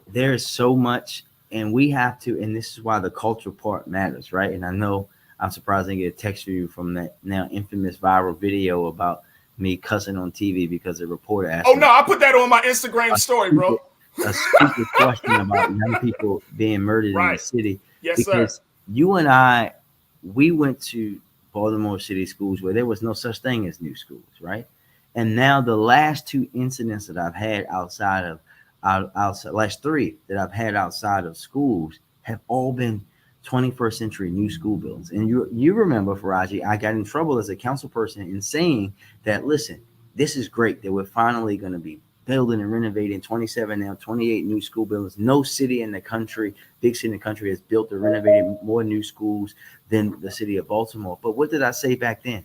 there is so much, and we have to, and this is why the cultural part matters, right? And I know I'm surprised I get a text from you from that now infamous viral video about me cussing on TV because a reporter asked. Oh, no, I put that on my Instagram story, bro. A stupid question about young people being murdered in the city. Yes, because sir. you and I, we went to Baltimore City schools where there was no such thing as new schools, right? And now the last two incidents that I've had outside last three that I've had outside of schools have all been 21st century new school buildings. And you remember, Faraji, I got in trouble as a council person in saying that, listen, this is great that we're finally going to be building and renovating 27 now 28 new school buildings. No city in the country, big city in the country, has built or renovated more new schools than the city of Baltimore. But what did I say back then?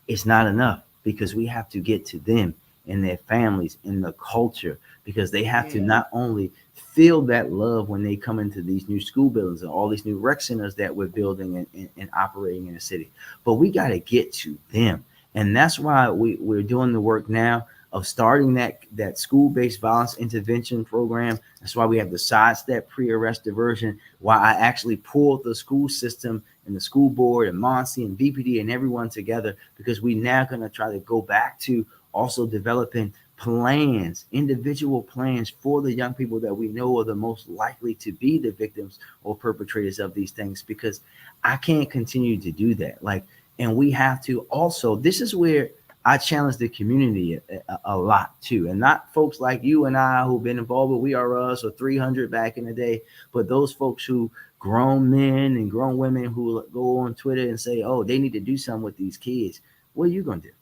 It's not enough, because we have to get to them and their families and the culture, because they have to not only feel that love when they come into these new school buildings and all these new rec centers that we're building and operating in the city, but we got to get to them. And that's why we're doing the work now of starting that school-based violence intervention program. That's why we have the sidestep pre-arrest diversion, why I actually pulled the school system and the school board and Monty and VPD and everyone together, because we now going to try to go back to also developing plans, individual plans for the young people that we know are the most likely to be the victims or perpetrators of these things, because I can't continue to do that. And we have to also, this is where I challenge the community a lot too, and not folks like you and I who've been involved with We Are Us or 300 back in the day, but those folks who, grown men and grown women who go on Twitter and say, oh, they need to do something with these kids. What are you going to do?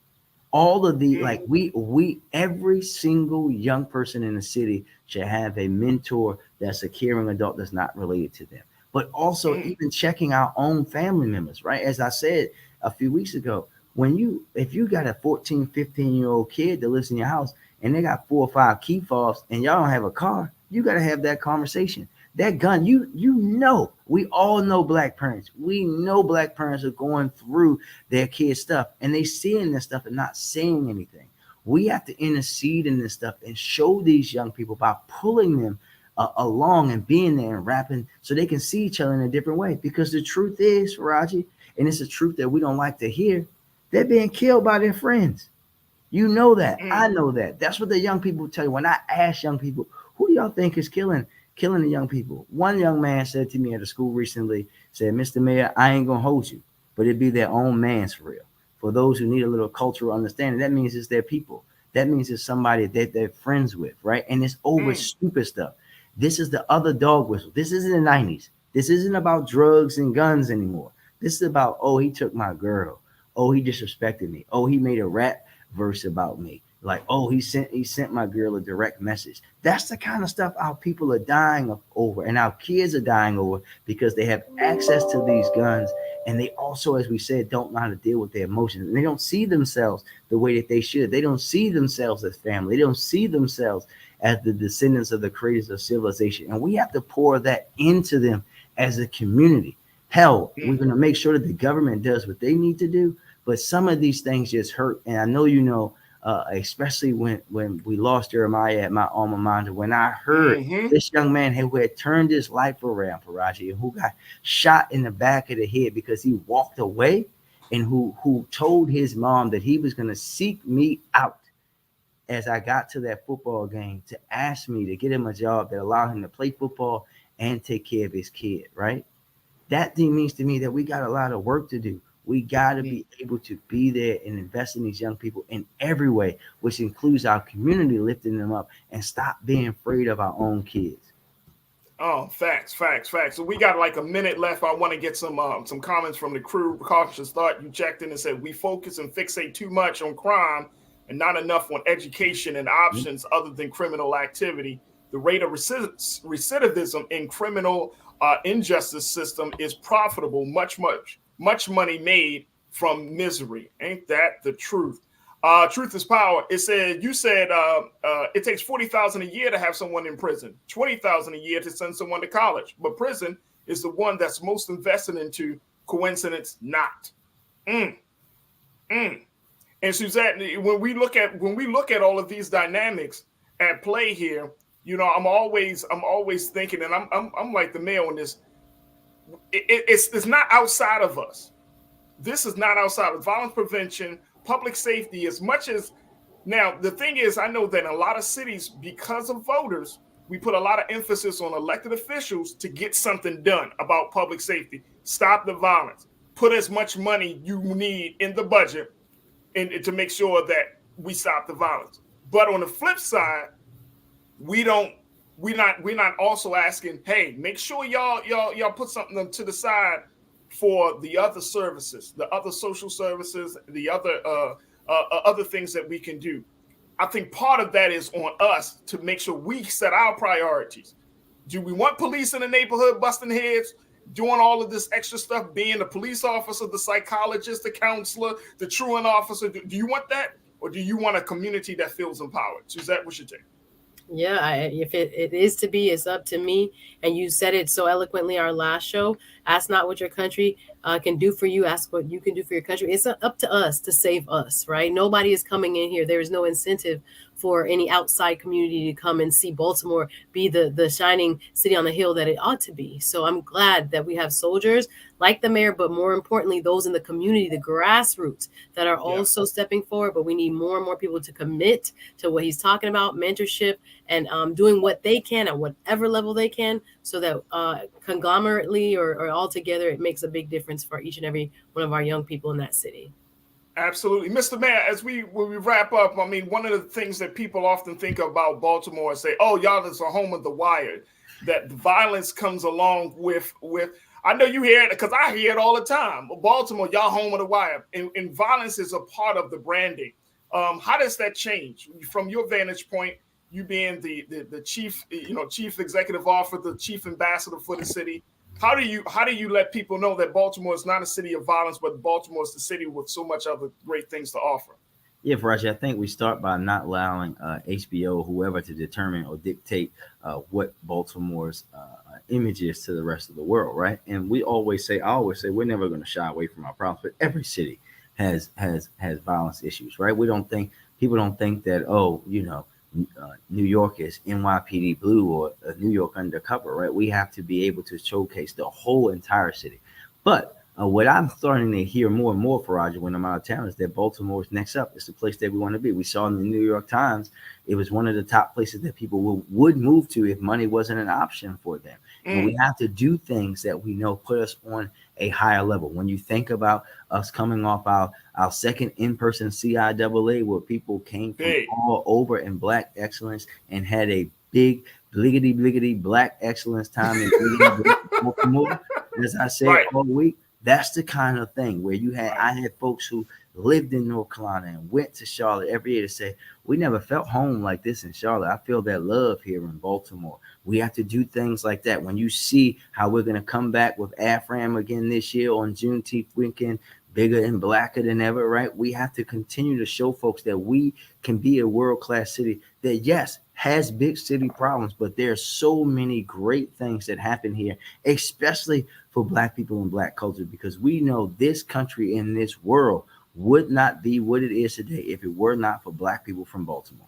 All of the, we every single young person in the city should have a mentor that's a caring adult that's not related to them. But also even checking our own family members, right? As I said a few weeks ago, if you got a 14, 15-year-old kid that lives in your house and they got 4 or 5 key fobs and y'all don't have a car, you got to have that conversation. That gun, we all know black parents. We know black parents are going through their kids' stuff and they seeing this stuff and not saying anything. We have to intercede in this stuff and show these young people by pulling them along and being there and rapping so they can see each other in a different way. Because the truth is, Faraji, and it's a truth that we don't like to hear, they're being killed by their friends. You know that. I know that. That's what the young people tell you. When I ask young people, who do y'all think is killing the young people? One young man said to me at a school recently, said, Mr. Mayor, I ain't going to hold you, but it'd be their own man's for real. For those who need a little cultural understanding, that means it's their people. That means it's somebody that they're friends with, right? And it's over stupid stuff. This is the other dog whistle. This isn't the 90s. This isn't about drugs and guns anymore. This is about, oh, he took my girl. Oh, he disrespected me. Oh, he made a rap verse about me. Like, oh, he sent my girl a direct message. That's the kind of stuff our people are dying over, and our kids are dying over, because they have access to these guns, and they also, as we said, don't know how to deal with their emotions, and they don't see themselves the way that they should. They don't see themselves as family. They don't see themselves as the descendants of the creators of civilization, and we have to pour that into them as a community. Hell, we're going to make sure that the government does what they need to do, but some of these things just hurt, and I know you know. Especially when we lost Jeremiah at my alma mater, when I heard this young man who had turned his life around, Faraji, and who got shot in the back of the head because he walked away, and who told his mom that he was going to seek me out as I got to that football game to ask me to get him a job that allowed him to play football and take care of his kid, right? That thing means to me that we got a lot of work to do. We got to be able to be there and invest in these young people in every way, which includes our community, lifting them up, and stop being afraid of our own kids. Oh, facts. So we got like a minute left. I want to get some comments from the crew. Cautious thought, you checked in and said, we focus and fixate too much on crime and not enough on education and options other than criminal activity. The rate of recidivism in criminal injustice system is profitable, much money made from misery. Ain't that the truth? Truth is power. You said it takes $40,000 a year to have someone in prison, $20,000 a year to send someone to college, but prison is the one that's most invested into. Coincidence not. And Suzette, when we look at all of these dynamics at play here, you know, I'm always thinking, and I'm like the mayor on this. It's not outside of us. This is not outside of violence prevention, public safety, as much as now. The thing is, I know that in a lot of cities, because of voters, we put a lot of emphasis on elected officials to get something done about public safety. Stop the violence. Put as much money you need in the budget and to make sure that we stop the violence. But on the flip side, we're not also asking, hey, make sure y'all put something to the side for the other services, the other social services, the other things that we can do. I think part of that is on us to make sure we set our priorities. Do we want police in the neighborhood busting heads, doing all of this extra stuff, being the police officer, the psychologist, the counselor, the truant officer? Do you want that? Or do you want a community that feels empowered? Suzette, what's your take? Yeah, if it is to be, it's up to me. And you said it so eloquently our last show. Ask not what your country can do for you. Ask what you can do for your country. It's up to us to save us, right? Nobody is coming in here. There is no incentive for any outside community to come and see Baltimore be the shining city on the hill that it ought to be. So I'm glad that we have soldiers like the mayor, but more importantly, those in the community, the grassroots that are also stepping forward. But we need more and more people to commit to what he's talking about, mentorship, and doing what they can at whatever level they can, so that conglomerately or all together, it makes a big difference for each and every one of our young people in that city. Absolutely. Mr. Mayor, when we wrap up, I mean, one of the things that people often think about Baltimore is say, oh, y'all is a home of the wired, that the violence comes along with I know you hear it because I hear it all the time. Baltimore, y'all home of the wire, and violence is a part of the branding. How does that change from your vantage point? You being the chief, chief executive officer, the chief ambassador for the city. How do you let people know that Baltimore is not a city of violence, but Baltimore is the city with so much other great things to offer? Yeah, Faraji, I think we start by not allowing HBO or whoever to determine or dictate what Baltimore's image is to the rest of the world, right? And I always say, we're never going to shy away from our problems, but every city has violence issues, right? People don't think that, New York is NYPD Blue or New York Undercover, right? We have to be able to showcase the whole entire city. But what I'm starting to hear more and more, Faraji, when I'm out of town, is that Baltimore is next up. It's the place that we want to be. We saw in the New York Times, it was one of the top places that people would move to if money wasn't an option for them. And we have to do things that we know put us on a higher level. When you think about us coming off our second in-person CIAA, where people came from all over in Black excellence and had a big bliggity Black excellence time in Baltimore, as I said all week. That's the kind of thing where I had folks who lived in North Carolina and went to Charlotte every year to say, we never felt home like this in Charlotte. I feel that love here in Baltimore. We have to do things like that. When you see how we're going to come back with AFRAM again this year on Juneteenth weekend, bigger and blacker than ever, right? We have to continue to show folks that we can be a world-class city that, yes, has big city problems, but there are so many great things that happen here, especially for Black people and Black culture, because we know this country and this world would not be what it is today if it were not for Black people from Baltimore.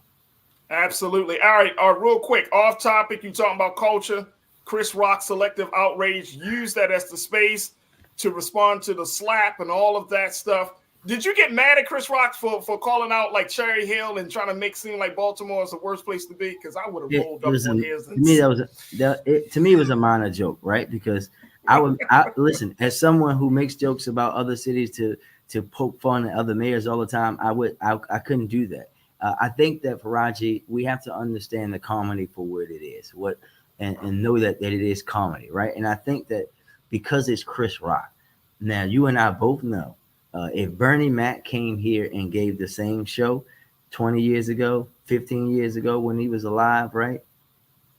Absolutely. All right, real quick, off topic, you talking about culture. Chris Rock selective outrage, use that as the space to respond to the slap and all of that stuff. Did you get mad at Chris Rock for calling out like Cherry Hill and trying to make it seem like Baltimore is the worst place to be? Because I would have rolled up on his. To me, it was a minor joke, right? Because I listen, as someone who makes jokes about other cities to poke fun at other mayors all the time, I couldn't do that. I think that, Faraji, we have to understand the comedy for what it is, and know that it is comedy, right? And I think that because it's Chris Rock, now you and I both know, if Bernie Mac came here and gave the same show 20 years ago, 15 years ago when he was alive, right?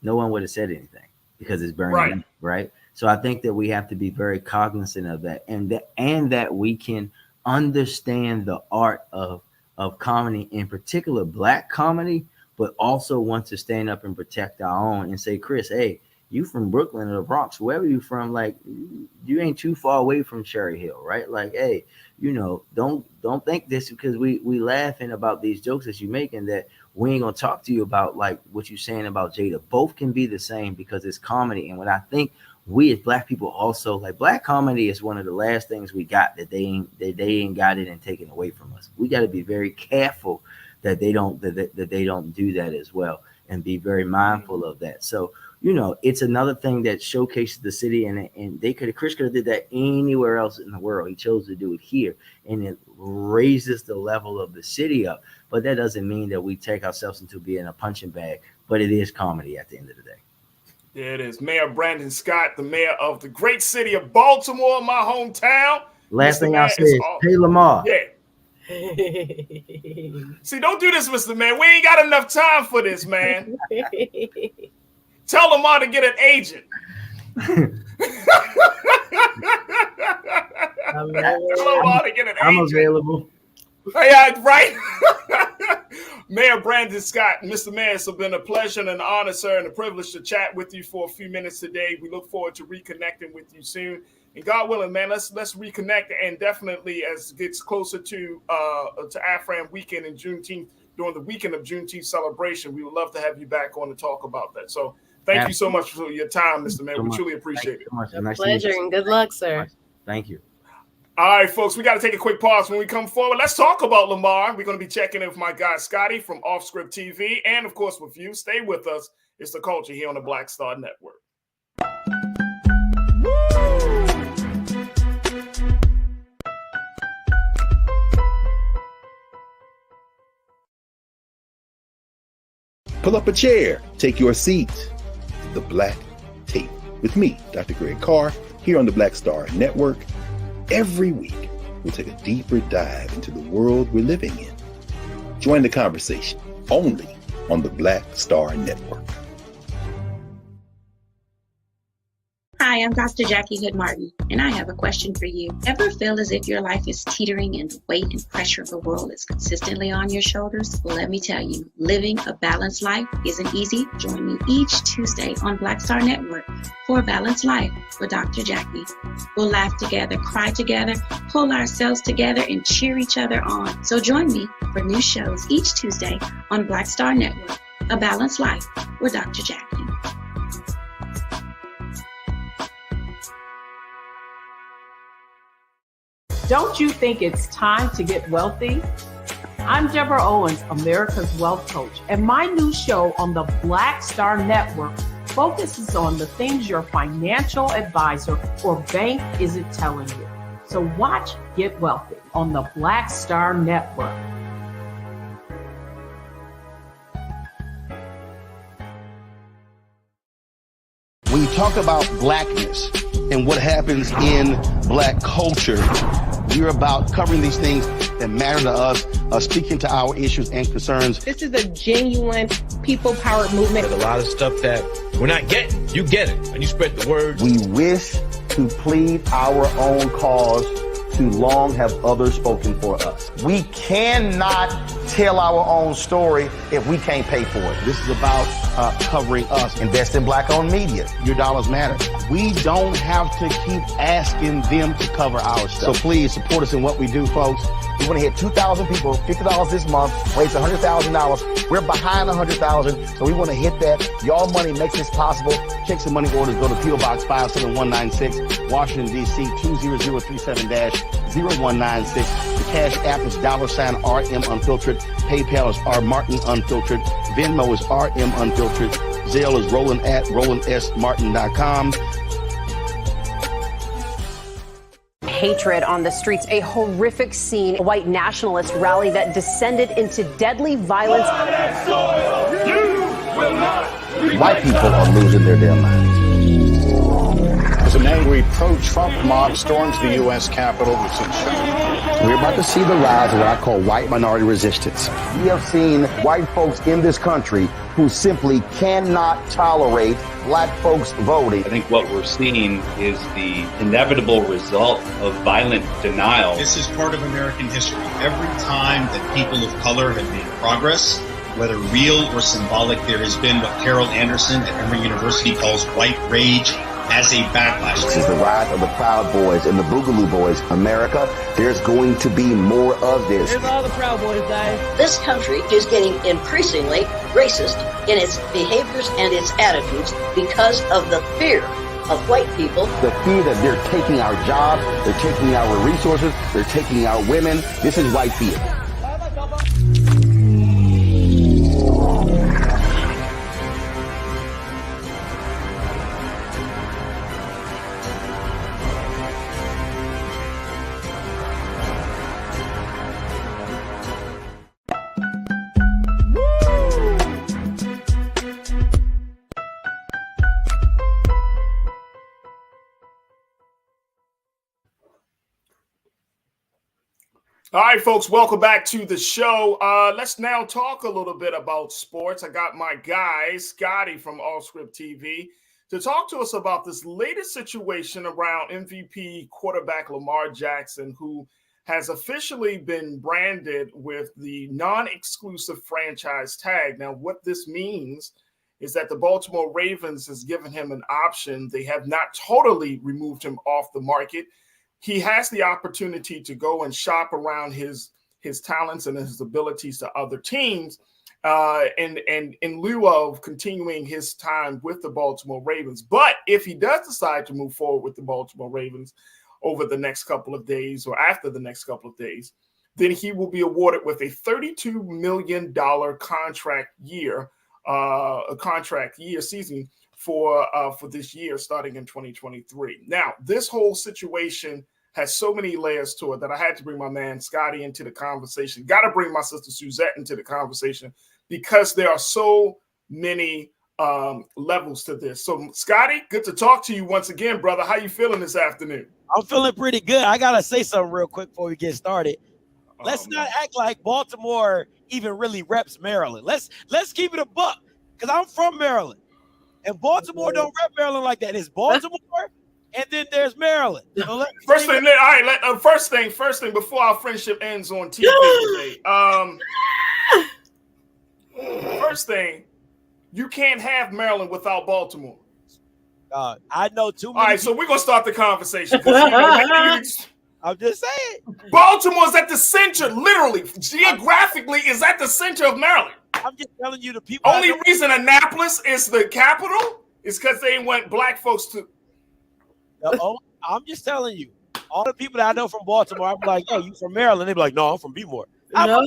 No one would have said anything because it's Bernie Mac, right? So I think that we have to be very cognizant of that, and that we can understand the art of comedy, in particular Black comedy, but also want to stand up and protect our own and say, Chris, hey, you from Brooklyn or the Bronx, wherever you from, like you ain't too far away from Cherry Hill, right? Like, hey, don't think this because we laughing about these jokes that you making that we ain't gonna talk to you about like what you saying about Jada. Both can be the same because it's comedy. And what I think we as Black people also like, Black comedy is one of the last things we got that they ain't got it and taken away from us. We got to be very careful that they don't do that as well. and be very mindful of that. So, it's another thing that showcases the city, and Chris could have did that anywhere else in the world. He chose to do it here, and it raises the level of the city up. But that doesn't mean that we take ourselves into being a punching bag, but it is comedy at the end of the day. There it is. Mayor Brandon Scott, the mayor of the great city of Baltimore, my hometown. Last thing I'll say is, hey, Lamar. Yeah. See, don't do this, Mr. Man. We ain't got enough time for this, man. Tell Lamar to get an agent. I'm available. Yeah, right. Mayor Brandon Scott, Mr. Mayor, it's been a pleasure and an honor, sir, and a privilege to chat with you for a few minutes today. We look forward to reconnecting with you soon. And God willing, man, let's reconnect, and definitely as it gets closer to AfRam weekend in Juneteenth, during the weekend of Juneteenth celebration, we would love to have you back on to talk about that. So thank you so much for your time, Mr. Mayor. We truly appreciate it. Pleasure and good luck, sir. Thank you. All right, folks, we got to take a quick pause. When we come forward, let's talk about Lamar. We're going to be checking in with my guy, Scotty, from Offscript TV, and, of course, with you. Stay with us. It's The Culture here on the Black Star Network. Pull up a chair. Take your seat. The Black Tape with me, Dr. Greg Carr, here on the Black Star Network. Every week, we'll take a deeper dive into the world we're living in. Join the conversation only on the Black Star Network. Hi, I'm Dr. Jackie Hood Martin, and I have a question for you. Ever feel as if your life is teetering and the weight and pressure of the world is consistently on your shoulders? Well, let me tell you, living a balanced life isn't easy. Join me each Tuesday on Black Star Network for A Balanced Life with Dr. Jackie. We'll laugh together, cry together, pull ourselves together, and cheer each other on. So join me for new shows each Tuesday on Black Star Network, A Balanced Life with Dr. Jackie. Don't you think it's time to get wealthy? I'm Deborah Owens, America's Wealth Coach, and my new show on the Black Star Network focuses on the things your financial advisor or bank isn't telling you. So watch Get Wealthy on the Black Star Network. When you talk about blackness and what happens in black culture, we're about covering these things that matter to us, speaking to our issues and concerns. This is a genuine people-powered movement. There's a lot of stuff that we're not getting. You get it, and you spread the word. We wish to plead our own cause. Too long have others spoken for us. We cannot tell our own story if we can't pay for it. This is about covering us. Invest in black-owned media. Your dollars matter. We don't have to keep asking them to cover our stuff. So please support us in what we do, folks. We want to hit 2,000 people, $50 this month, raise $100,000. We're behind 100,000, so we want to hit that. Y'all money makes this possible. Checks and money orders go to P.O. Box 57196, Washington, D.C. 20037-0196. The Cash App is $RM Unfiltered. PayPal is R Martin Unfiltered. Venmo is RM Unfiltered. Zelle is Roland at RolandSMartin.com. Hatred on the streets, a horrific scene, a white nationalist rally that descended into deadly violence. White people are losing their damn minds. As an angry pro-Trump mob storms the U.S. Capitol, we're about to see the rise of what I call white minority resistance. We have seen white folks in this country who simply cannot tolerate black folks voting. I think what we're seeing is the inevitable result of violent denial. This is part of American history. Every time that people of color have made progress, whether real or symbolic, there has been what Carol Anderson at Emory University calls white rage as a backlash. This is the rise of the Proud Boys and the Boogaloo Boys. America, there's going to be more of this. Here's all the Proud Boys, guys. This country is getting increasingly racist in its behaviors and its attitudes because of the fear of white people. The fear that they're taking our jobs, they're taking our resources, they're taking our women. This is white fear. All right, folks, welcome back to the show. Let's now talk a little bit about sports. I got my guy, Scotty from Allscript TV, to talk to us about this latest situation around MVP quarterback Lamar Jackson, who has officially been branded with the non-exclusive franchise tag. Now, what this means is that the Baltimore Ravens has given him an option. They have not totally removed him off the market. He has the opportunity to go and shop around his talents and his abilities to other teams, and in lieu of continuing his time with the Baltimore Ravens. But if he does decide to move forward with the Baltimore Ravens over the next couple of days or after the next couple of days, then he will be awarded with a $32 million contract season for this year starting in 2023. Now, this whole situation has so many layers to it that I had to bring my man Scotty into the conversation. Got to bring my sister Suzette into the conversation because there are so many levels to this. So, Scotty, good to talk to you once again, brother. How you feeling this afternoon? I'm feeling pretty good. I gotta say something real quick before we get started. Let's not act like Baltimore even really reps Maryland. Let's keep it a buck, because I'm from Maryland. And Baltimore don't rep Maryland like that. It's Baltimore, and then there's Maryland. So first thing, before our friendship ends on TV today. First thing, you can't have Maryland without Baltimore. I know too many. All right, so we're gonna start the conversation. I'm just saying, Baltimore's at the center, literally, geographically, is at the center of Maryland. I'm just telling you, the people. Only reason Annapolis is the capital is because they want black folks to. I'm just telling you, all the people that I know from Baltimore, I'm like, "Yo, you from Maryland?" They be like, "No, I'm from BMore." No,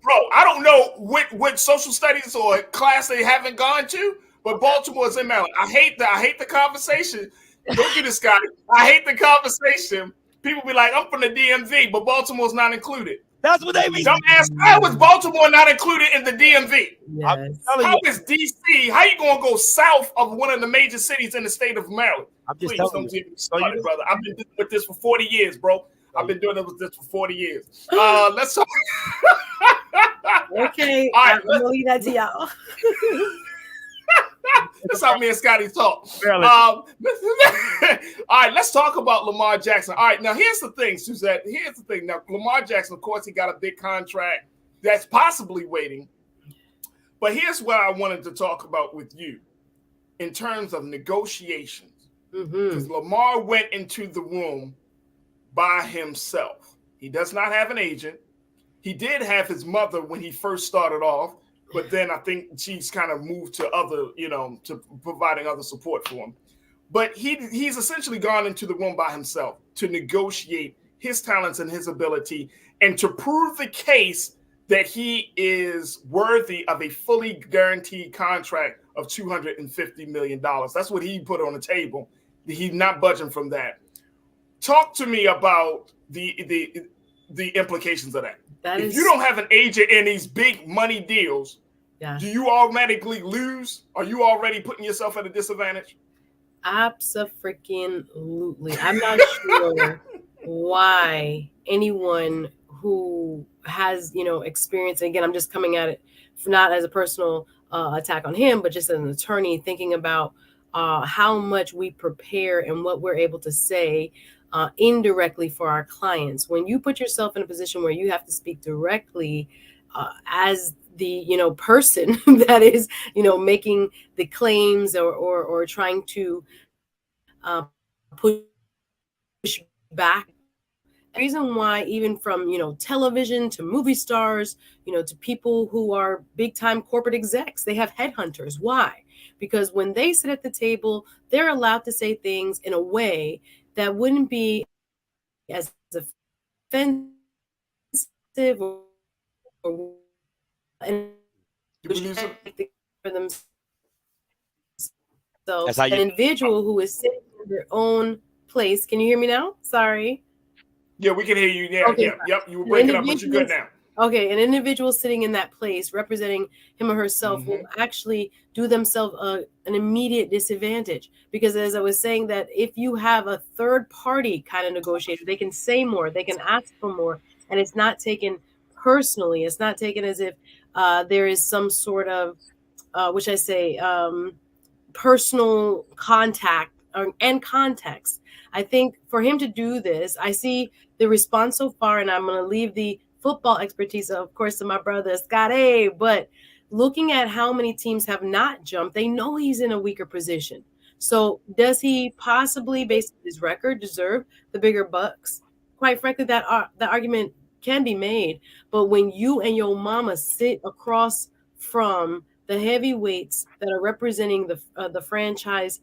bro, I don't know what social studies or class they haven't gone to, but Baltimore's in Maryland. I hate the conversation. Don't get this, Scotty. I hate the conversation. People be like, "I'm from the DMV," but Baltimore's not included. That's what they mean. Dumbass. How was Baltimore not included in the DMV? Yes. How is DC? How you gonna go south of one of the major cities in the state of Maryland? I'm just Please telling don't you. get me started, brother. I've been doing this for 40 years, bro. I've been doing this for 40 years. Let's talk. Okay, all right, I'm gonna leave that to y'all. That's how me and Scotty talk. All right, let's talk about Lamar Jackson. All right, now here's the thing, Suzette. Here's the thing. Now, Lamar Jackson, of course, he got a big contract that's possibly waiting. But here's what I wanted to talk about with you in terms of negotiations. Because Lamar went into the room by himself. He does not have an agent. He did have his mother when he first started off. But then I think she's kind of moved to other, to providing other support for him. But he's essentially gone into the room by himself to negotiate his talents and his ability and to prove the case that he is worthy of a fully guaranteed contract of $250 million. That's what he put on the table. He's not budging from that. Talk to me about the implications of that. If you don't have an agent in these big money deals, do you automatically lose? Are you already putting yourself at a disadvantage? Abso-freaking-lutely. I'm not sure why anyone who has, experience, and again, I'm just coming at it not as a personal attack on him, but just as an attorney thinking about how much we prepare and what we're able to say indirectly for our clients. When you put yourself in a position where you have to speak directly as the person that is making the claims or trying to push back. The reason why, even from television to movie stars, to people who are big time corporate execs, they have headhunters. Why? Because when they sit at the table, they're allowed to say things in a way that wouldn't be as offensive or for themselves. An individual who is sitting in their own place. Can you hear me now? Sorry. Yeah, we can hear you. Yeah, okay. Yep. You were breaking up, but you're good now. Okay, an individual sitting in that place representing him or herself will actually do themselves an immediate disadvantage, because as I was saying, that if you have a third party kind of negotiator, they can say more, they can ask for more, and it's not taken personally. It's not taken as if there is some sort of, which I say, personal contact and context. I think for him to do this, I see the response so far, and I'm going to leave the football expertise, of course, to my brother Scotty. But looking at how many teams have not jumped, they know he's in a weaker position. So does he possibly, based on his record, deserve the bigger bucks? Quite frankly, that argument can be made. But when you and your mama sit across from the heavyweights that are representing the franchise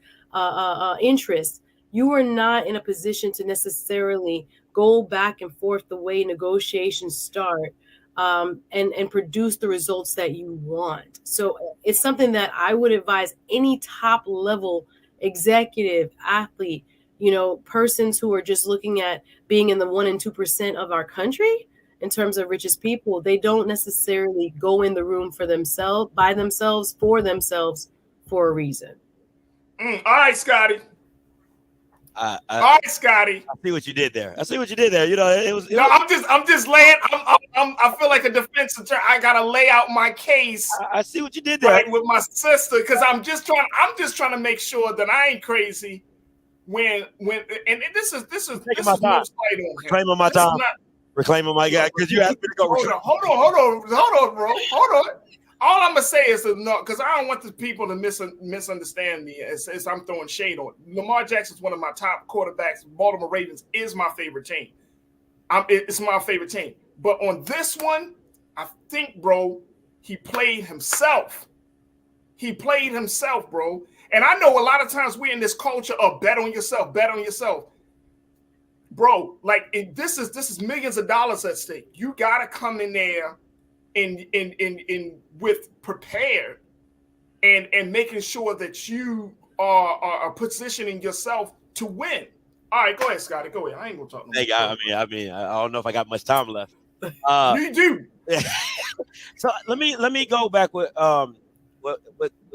interests, you are not in a position to necessarily go back and forth the way negotiations start and produce the results that you want. So it's something that I would advise any top level executive, athlete, persons who are just looking at being in the 1% and 2% of our country in terms of richest people. They don't necessarily go in the room for themselves, by themselves, for a reason. All right, Scotty. All right, Scotty. I see what you did there. It was. I'm just laying. I feel like a defense attorney. I gotta lay out my case. I see what you did there, right, with my sister, because I'm just trying to make sure that I ain't crazy. When and this is my time. Reclaiming my time. Reclaiming my guy, because you asked me to go. Hold on, bro. Hold on. All I'm gonna say is no, because I don't want the people to misunderstand me as I'm throwing shade on. Lamar Jackson is one of my top quarterbacks. Baltimore Ravens is my favorite team. It's my favorite team. But on this one, I think, bro, he played himself. Bro. And I know a lot of times we're in this culture of bet on yourself. Bro, like this is millions of dollars at stake. You gotta come in there and with prepared and making sure that you are positioning yourself to win. All right, go ahead, Scotty. Go ahead. I ain't gonna talk no more. I mean, I don't know if I got much time left. You do. So let me go back with what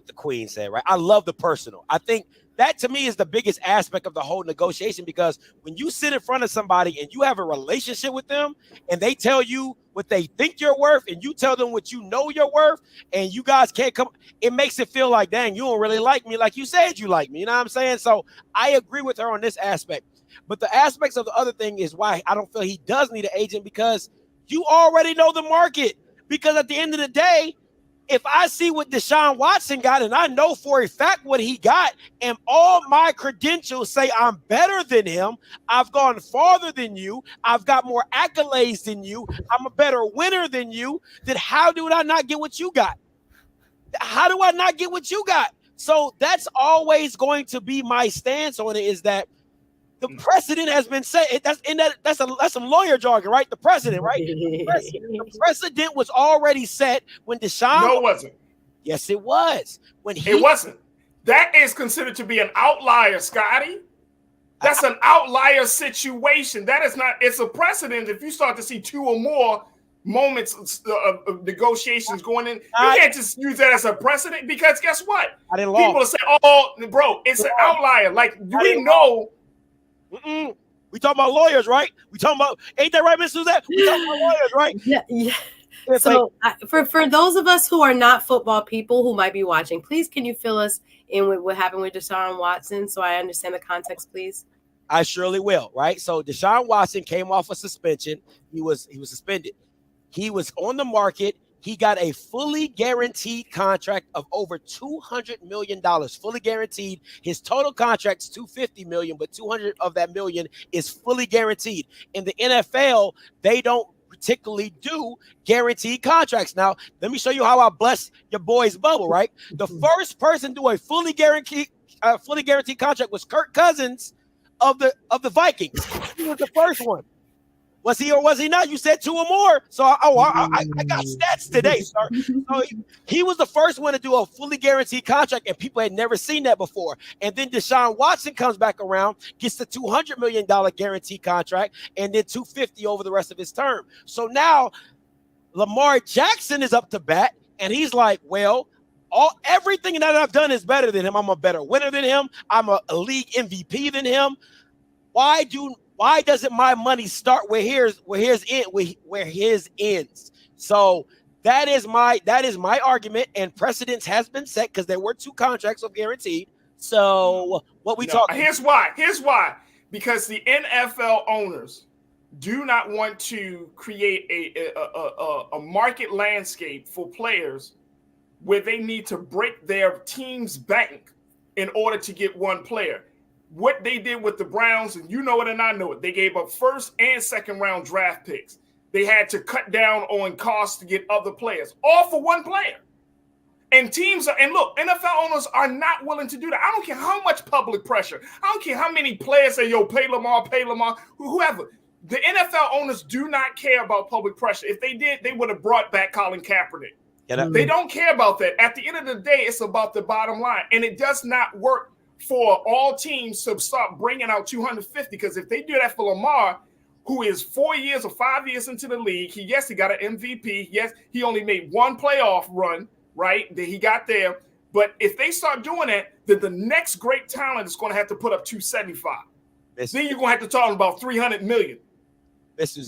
the Queen said. Right, I love the personal. I think that to me is the biggest aspect of the whole negotiation, because when you sit in front of somebody and you have a relationship with them and they tell you what they think you're worth and you tell them what you know you're worth, and you guys can't come, it makes it feel like, dang, you don't really like me like you said you like me. You know what I'm saying? So I agree with her on this aspect. But the aspects of the other thing is why I don't feel he does need an agent, because you already know the market. Because at the end of the day, if I see what Deshaun Watson got, and I know for a fact what he got, and all my credentials say I'm better than him, I've gone farther than you, I've got more accolades than you, I'm a better winner than you, then how do I not get what you got? How do I not get what you got? So that's always going to be my stance on it, is that the precedent has been set. That's some lawyer jargon, right? The precedent, right? The precedent was already set when Deshaun. No, it wasn't. Yes, it was. It wasn't. That is considered to be an outlier, Scotty. That's an outlier situation. That is not. It's a precedent. If you start to see two or more moments of negotiations going in, you can't just use that as a precedent, because guess what? People will say, "Oh, bro, it's an outlier." Like we know. We talking about lawyers, right? We talking about, ain't that right, Miss Suzette? We talking about lawyers, right? Yeah. So for those of us who are not football people who might be watching, please can you fill us in with what happened with Deshaun Watson, so I understand the context, please? I surely will, right? So Deshaun Watson came off a suspension. He was suspended. He was on the market. He got a fully guaranteed contract of over $200 million, fully guaranteed. His total contract is $250 million, but $200 of that million is fully guaranteed. In the NFL, they don't particularly do guaranteed contracts. Now, let me show you how I bless your boy's bubble, right? The first person to do a fully guaranteed contract was Kirk Cousins of the Vikings. He was the first one. Was he or was he not? You said two or more. So I got stats today, sir. So he was the first one to do a fully guaranteed contract, and people had never seen that before. And then Deshaun Watson comes back around, gets the $200 million guaranteed contract, and then $250 over the rest of his term. So now Lamar Jackson is up to bat, and he's like, well, everything that I've done is better than him. I'm a better winner than him. I'm a league MVP than him. Why doesn't my money start where his ends? So that is my argument, and precedence has been set because there were 2 contracts of guaranteed. So what we talking? Here's why. Because the NFL owners do not want to create a market landscape for players where they need to break their team's bank in order to get one player. What they did with the Browns, and you know it and I know it, they gave up 1st and 2nd round draft picks. They had to cut down on costs to get other players, all for one player. And look, NFL owners are not willing to do that. I don't care how much public pressure. I don't care how many players say, yo, pay Lamar, whoever. The NFL owners do not care about public pressure. If they did, they would have brought back Colin Kaepernick. They don't care about that. At the end of the day, it's about the bottom line. And it does not work for all teams to start bringing out 250, because if they do that for Lamar, who is 4 years or 5 years into the league, he got an MVP. Yes, he only made 1 playoff run, right? That he got there. But if they start doing that, then the next great talent is going to have to put up 275. Then you're going to have to talk about 300 million. It's a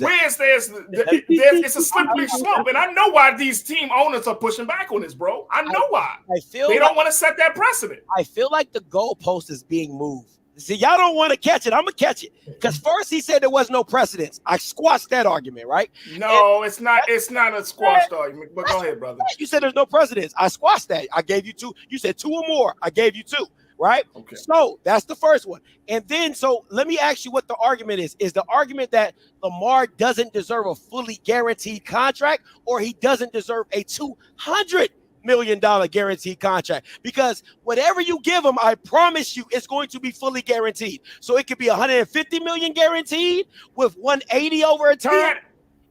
slippery slope, and I know why these team owners are pushing back on this, bro. I know why. They don't want to set that precedent. I feel like the goalpost is being moved. See, y'all don't want to catch it. I'm gonna catch it, because first he said there was no precedence. I squashed that argument, right? No, it's not a squashed argument. But go ahead, brother. You said there's no precedence. I squashed that. I gave you 2. You said 2 or more. I gave you 2. Right? Okay. So that's the first one. And then, so let me ask you what the argument is. Is the argument that Lamar doesn't deserve a fully guaranteed contract, or he doesn't deserve a $200 million guaranteed contract? Because whatever you give him, I promise you, it's going to be fully guaranteed. So it could be 150 million guaranteed with 180 over a term.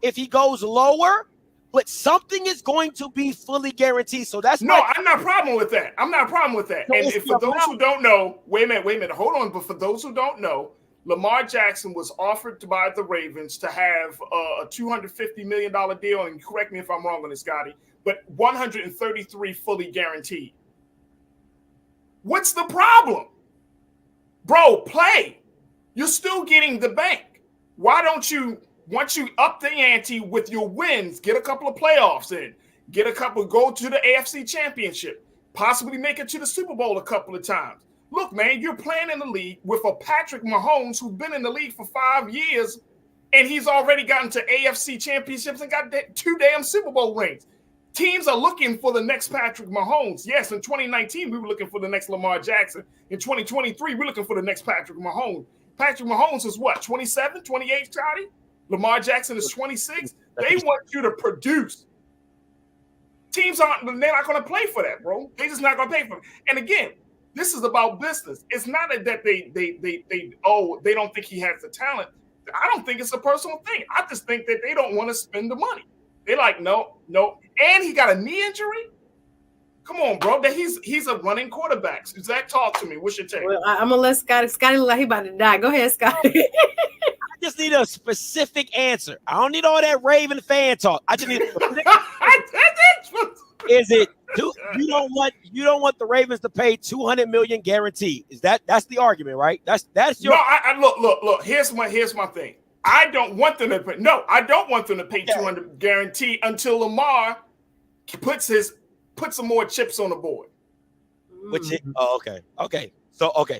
If he goes lower, but something is going to be fully guaranteed. So that's I'm not a problem with that. I'm not a problem with that. And for those who don't know, wait a minute, hold on. But for those who don't know, Lamar Jackson was offered by the Ravens to have a $250 million deal. And correct me if I'm wrong on this, Scotty, but 133 fully guaranteed. What's the problem? Bro, play. You're still getting the bank. Why don't you, once you up the ante with your wins, get a couple of playoffs in, go to the AFC Championship, possibly make it to the Super Bowl a couple of times. Look, man, you're playing in the league with a Patrick Mahomes who's been in the league for 5 years, and he's already gotten to AFC Championships and got 2 damn Super Bowl rings. Teams are looking for the next Patrick Mahomes. Yes, in 2019, we were looking for the next Lamar Jackson. In 2023, we're looking for the next Patrick Mahomes. Patrick Mahomes is what, 27, 28, Scotty? Lamar Jackson is 26. They want you to produce. Teams they're not going to play for that, bro. They're just not going to pay for it. And again, this is about business. It's not that they don't think he has the talent. I don't think it's a personal thing. I just think that they don't want to spend the money. They're like, no. And he got a knee injury? Come on, bro. He's a running quarterback. Zach, talk to me. What's your take? Well, I'm going to let Scotty look like he about to die. Go ahead, Scotty. I just need a specific answer. I don't need all that Raven fan talk. I just need a specific Is it you don't want the Ravens to pay $200 million guaranteed? That's the argument, right? That's your look. Here's my thing. I don't want them to pay. No, I don't want them to pay $200 guaranteed until Lamar puts some more chips on the board. Okay.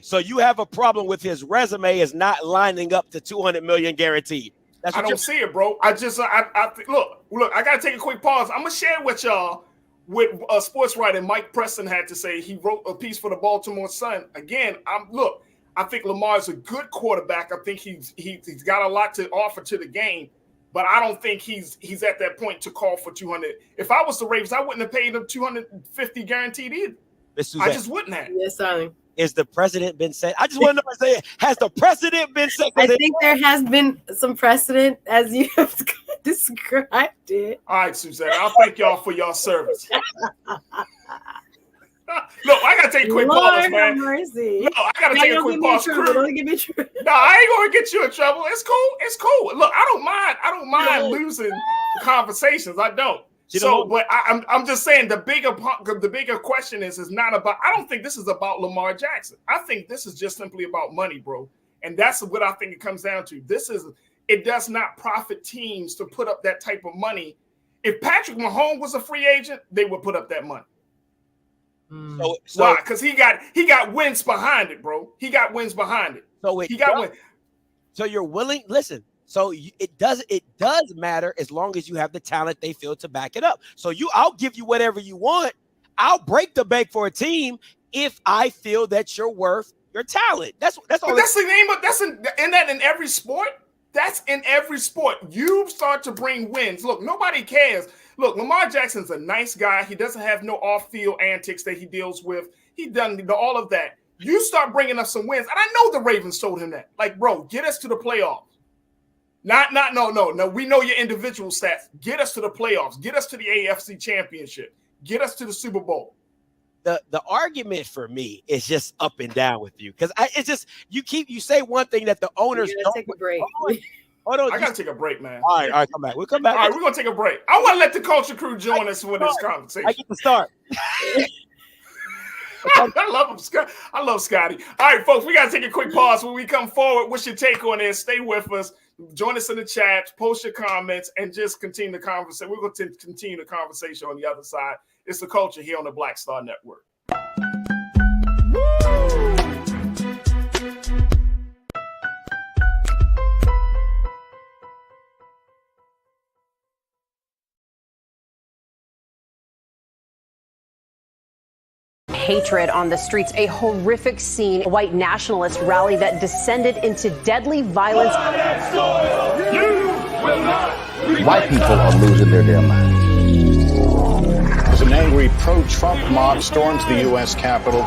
So you have a problem with his resume is not lining up to $200 million guaranteed. I don't see it, bro. I look. I gotta take a quick pause. I'm gonna share with y'all what sports writer Mike Preston had to say. He wrote a piece for the Baltimore Sun. Again, I think Lamar's a good quarterback. I think he's got a lot to offer to the game, but I don't think he's at that point to call for 200. If I was the Ravens, I wouldn't have paid him 250 guaranteed either. I just wouldn't have. Yes, darling. Is the precedent been set? I just want to know, has the precedent been set? I think there has been some precedent as you have described it. All right, Suzette. I'll thank y'all for y'all service. Look, I gotta take a quick pause, man. Mercy. No, I gotta take a quick pause. Don't get me in trouble. No, I ain't gonna get you in trouble. It's cool. It's cool. Look, I don't mind losing conversations. I don't. But I'm just saying the bigger question is not about. I don't think this is about Lamar Jackson. I think this is just simply about money, bro. And that's what I think it comes down to. It does not profit teams to put up that type of money. If Patrick Mahomes was a free agent, they would put up that money. Why? Because he got wins behind it, bro. He got wins behind it. So you're willing. Listen. So it does matter as long as you have the talent they feel to back it up. So I'll give you whatever you want. I'll break the bank for a team if I feel that you're worth your talent. That's all. But that's the name of in every sport. That's in every sport. You start to bring wins. Look, nobody cares. Look, Lamar Jackson's a nice guy. He doesn't have no off-field antics that he deals with. He done all of that. You start bringing up some wins. And I know the Ravens told him that. Like, bro, get us to the playoffs. No. We know your individual stats. Get us to the playoffs. Get us to the AFC Championship. Get us to the Super Bowl. The argument for me is just up and down with you because it's just you say one thing that the owners don't take a break. Hold on, I gotta take a break, man. All right, come back. We'll come back. All right, we're gonna take a break. I want to let the culture crew join us for this conversation. I get to start. I love him, Scott. I love Scotty. All right, folks, we gotta take a quick pause. When we come forward, what's your take on this? Stay with us. Join us in the chat. Post your comments and just continue the conversation. We're going to continue the conversation on the other side. It's the culture here on the Black Star Network. Hatred on the streets, a horrific scene, a white nationalist rally that descended into deadly violence. White people are losing their damn minds. As an angry pro-Trump mob storms the U.S. Capitol,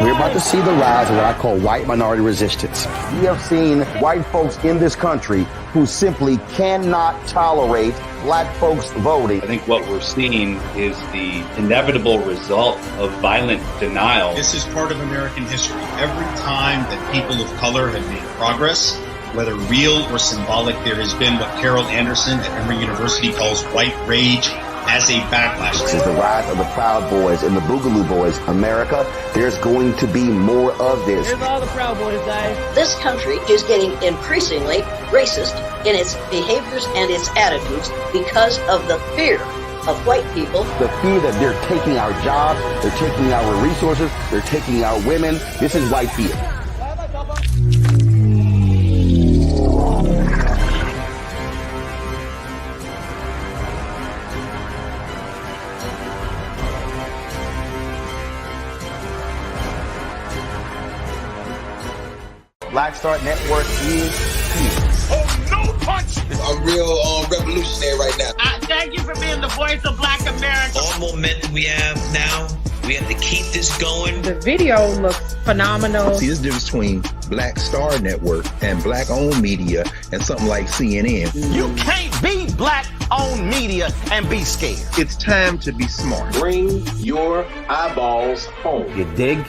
we're about to see the rise of what I call white minority resistance. We have seen white folks in this country who simply cannot tolerate black folks voting. I think what we're seeing is the inevitable result of violent denial. This is part of American history. Every time that people of color have made progress, whether real or symbolic, there has been what Carol Anderson at Emory University calls white rage as a backlash. This is the rise of the Proud Boys and the Boogaloo Boys. America, there's going to be more of this. Here's all the Proud Boys, guys. This country is getting increasingly racist in its behaviors and its attitudes because of the fear of white people. The fear that they're taking our jobs, they're taking our resources, they're taking our women. This is white fear. Black Star Network is here. Oh, no punch! I'm real revolutionary right now. Thank you for being the voice of Black America. All momentum we have now, we have to keep this going. The video looks phenomenal. See, there's a difference between Black Star Network and black-owned media and something like CNN. You can't be black-owned media and be scared. It's time to be smart. Bring your eyeballs home. You dig?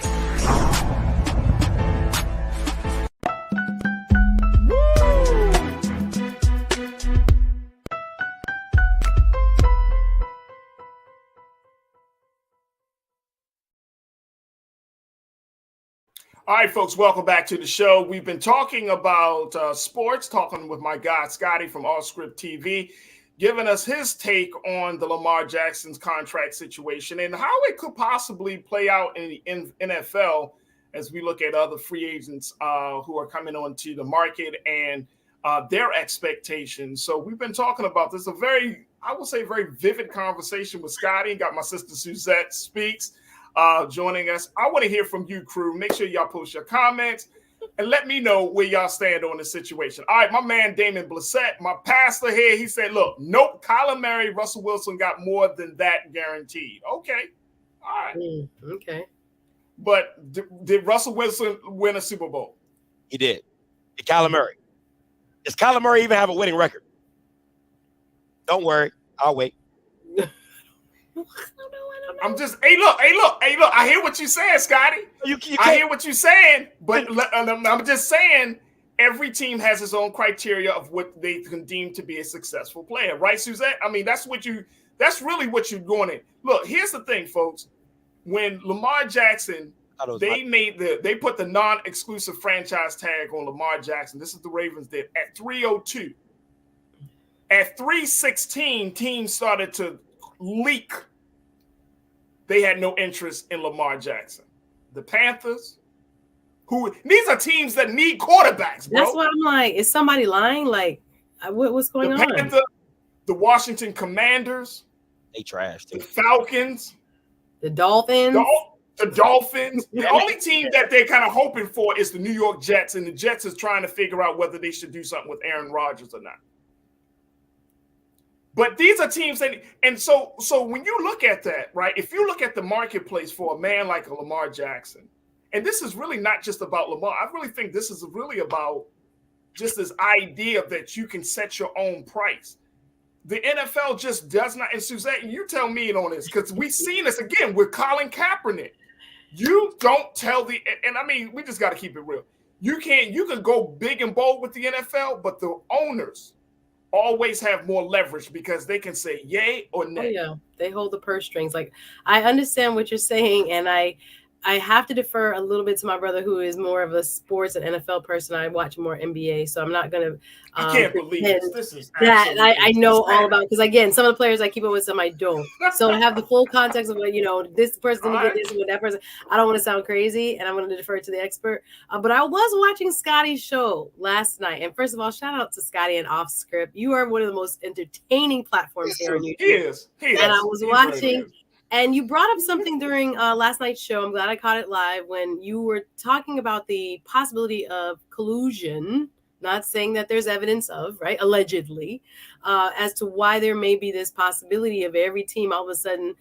All right, folks, welcome back to the show. We've been talking about sports, talking with my guy, Scotty from All Script TV, giving us his take on the Lamar Jackson's contract situation and how it could possibly play out in the NFL as we look at other free agents who are coming onto the market and their expectations. So we've been talking about this, very vivid conversation with Scotty. Got my sister Suzette Speaks joining us. I want to hear from you, crew. Make sure y'all post your comments and let me know where y'all stand on this situation. All right, my man Damon Blissett, my pastor here, he said, look, nope, Kyler Murray, Russell Wilson got more than that guaranteed. Okay. All right. Okay. But did Russell Wilson win a Super Bowl? He did. Did Kyler Murray? Does Kyler Murray even have a winning record? Don't worry. I'll wait. I don't I'm just, hey, look. I hear what you're saying, Scotty. I hear what you're saying, but I'm just saying every team has its own criteria of what they can deem to be a successful player, right, Suzette? I mean, that's really what you're going in. Look, here's the thing, folks. When Lamar Jackson, they put the non-exclusive franchise tag on Lamar Jackson. This is the Ravens did at 302. At 316, teams started to leak. They had no interest in Lamar Jackson. The Panthers, these are teams that need quarterbacks, bro. That's what I'm like. Is somebody lying? Like, what's going on? The Panthers, the Washington Commanders, they trashed the Falcons, the Dolphins. The Dolphins. The only team that they're kind of hoping for is the New York Jets, and the Jets is trying to figure out whether they should do something with Aaron Rodgers or not. But these are teams that, and so when you look at that, right, if you look at the marketplace for a man like a Lamar Jackson, and this is really not just about Lamar, I really think this is really about just this idea that you can set your own price. The NFL just does not, and Suzette, you tell me on this, because we've seen this again with Colin Kaepernick. You don't tell and I mean, we just got to keep it real. You can go big and bold with the NFL, but the owners always have more leverage because they can say yay or nay. Oh, yeah, they hold the purse strings. Like, I understand what you're saying, and I have to defer a little bit to my brother, who is more of a sports and NFL person. I watch more NBA, so I'm not going to. I can't believe this is that I know all about, because again, some of the players I keep up with, some I don't. So I have the full context of, this person didn't get this with that person. I don't want to sound crazy, and I'm going to defer to the expert. But I was watching Scotty's show last night, and first of all, shout out to Scotty and Off Script. You are one of the most entertaining platforms here on YouTube. He is. And I was watching. And you brought up something during last night's show. I'm glad I caught it live when you were talking about the possibility of collusion, not saying that there's evidence of, right, allegedly, as to why there may be this possibility of every team all of a sudden,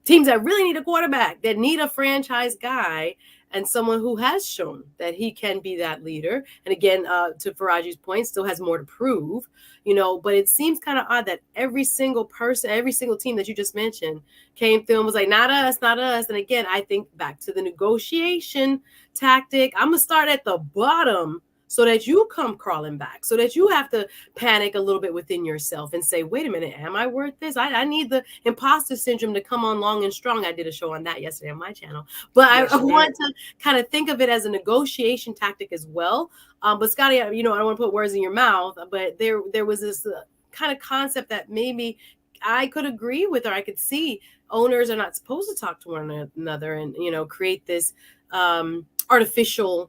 teams that really need a quarterback, that need a franchise guy, and someone who has shown that he can be that leader. And again, to Faraji's point, still has more to prove, but it seems kind of odd that every single person, every single team that you just mentioned came through and was like, not us. And again, I think back to the negotiation tactic. I'm going to start at the bottom so that you come crawling back, so that you have to panic a little bit within yourself and say, wait a minute, am I worth this? I need the imposter syndrome to come on long and strong. I did a show on that yesterday on my channel. But yes, I want to kind of think of it as a negotiation tactic as well. But Scotty, I don't want to put words in your mouth, but there was this kind of concept that maybe I could agree with, or I could see owners are not supposed to talk to one another and, create this artificial